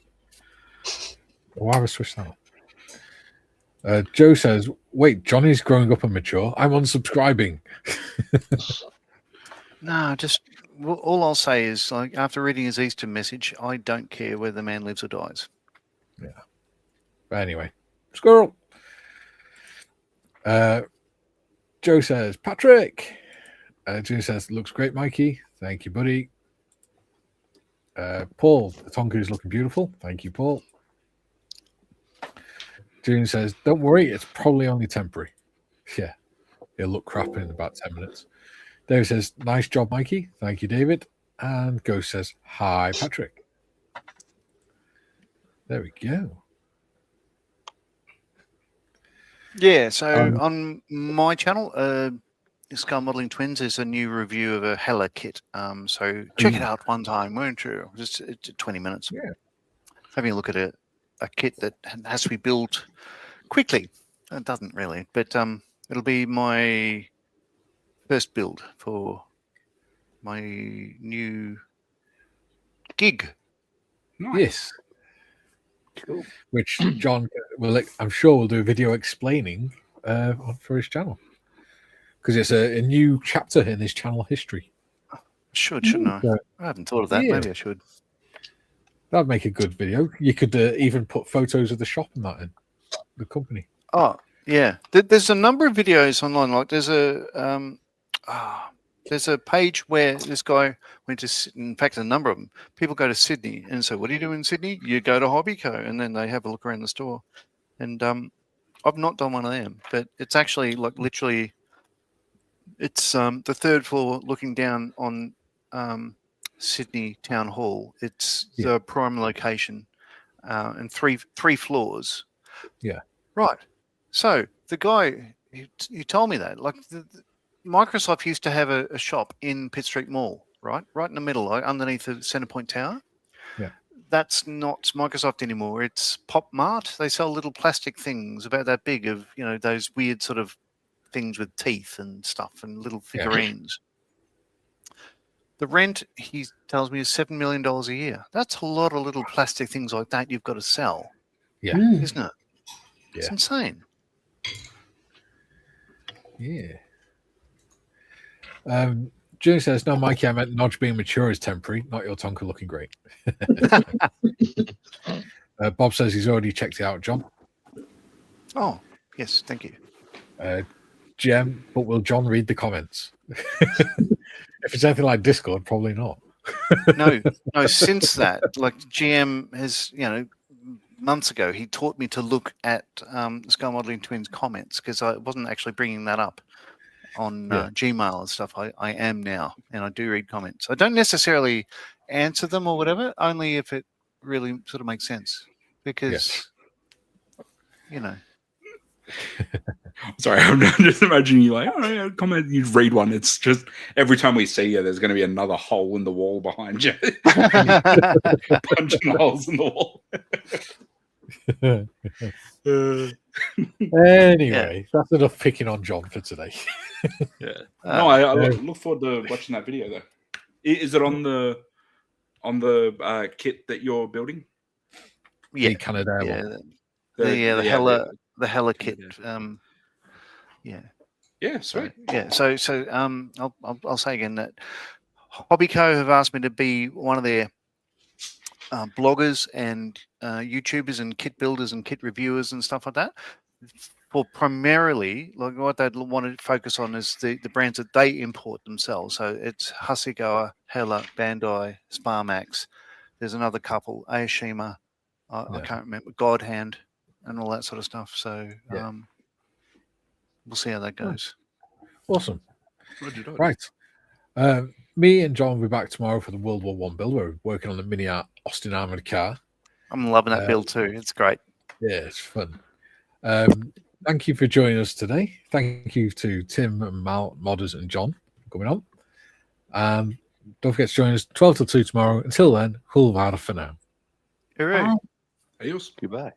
why have I switched that on? Joe says, "Wait, Johnny's growing up and mature. I'm unsubscribing." No, just all I'll say is, like, after reading his Easter message, I don't care whether the man lives or dies. But anyway, squirrel. Joe says, "Patrick." Joe says, "Looks great, Mikey. Thank you, buddy." Paul, the Tonka is looking beautiful. Thank you, Paul. June says, "Don't worry, it's probably only temporary." Yeah, it'll look crap in about 10 minutes. David says, "Nice job, Mikey." Thank you, David. And Ghost says, "Hi, Patrick." There we go. Yeah, so on my channel, Scar Modeling Twins, is a new review of a Hella kit. So check it out one time, won't you? Just it's 20 minutes. Yeah. Having a look at a kit that has to be built quickly. It doesn't really, but it'll be my first build for my new gig. Nice. Yes. Cool. Which John will, I'm sure, will do a video explaining for his channel. Because it's a new chapter in his channel history. Shouldn't I? I haven't thought of that. Yeah. Maybe I should. That'd make a good video. You could even put photos of the shop and that in the company. Oh, yeah. There's a number of videos online. Like there's a page where this guy went to. In fact, a number of them. People go to Sydney and say, "What do you do in Sydney?" You go to Hobbyco, and then they have a look around the store. And I've not done one of them, but it's actually like literally. It's the third floor looking down on Sydney Town Hall. It's the prime location, and three floors. Yeah. Right. So the guy he told me that, like, Microsoft used to have a shop in Pitt Street Mall, right in the middle, like underneath the Centrepoint Tower. Yeah. That's not Microsoft anymore. It's Pop Mart. They sell little plastic things about that big, of those weird sort of things with teeth and stuff and little figurines. The rent, he tells me, is $7 million a year. That's a lot of little plastic things like that you've got to sell. Yeah. Isn't it? Yeah. It's insane. Yeah. June says, "No, Mikey, I meant Nodge being mature is temporary, not your Tonka looking great." Bob says he's already checked it out, John. Oh, yes, thank you. Gem, but will John read the comments? If it's anything like Discord, probably not. No, since that, like, GM has, months ago, he taught me to look at Scar Modeling Twins comments, because I wasn't actually bringing that up on Gmail and stuff. I am now, and I do read comments. I don't necessarily answer them or whatever, only if it really sort of makes sense because, you know. Sorry, I'm just imagining you like, oh, yeah, comment, you read one. It's just every time we see you, there's going to be another hole in the wall behind you. Punching holes in the wall. Anyway, that's enough picking on John for today. Yeah. No, I look forward to watching that video though. Is it on the kit that you're building? The Canada one. The Hella kit. Yeah, sweet. So I'll say again that Hobbyco have asked me to be one of their bloggers and YouTubers and kit builders and kit reviewers and stuff like that. For primarily, like what they'd want to focus on is the brands that they import themselves. So it's Hasegawa, Hella, Bandai, Sparmax. There's another couple, Aoshima, I can't remember, God Hand, and all that sort of stuff. So we'll see how that goes. Awesome. Right. Me and John will be back tomorrow for the World War I build. We're working on the mini Austin armored car. I'm loving that build too. It's great. Yeah, it's fun. Thank you for joining us today. Thank you to Tim and Mal, Modders, and John for coming on. Don't forget to join us 12 till 2 tomorrow. Until then, Hulvada for now. Hooray. Adios. Goodbye.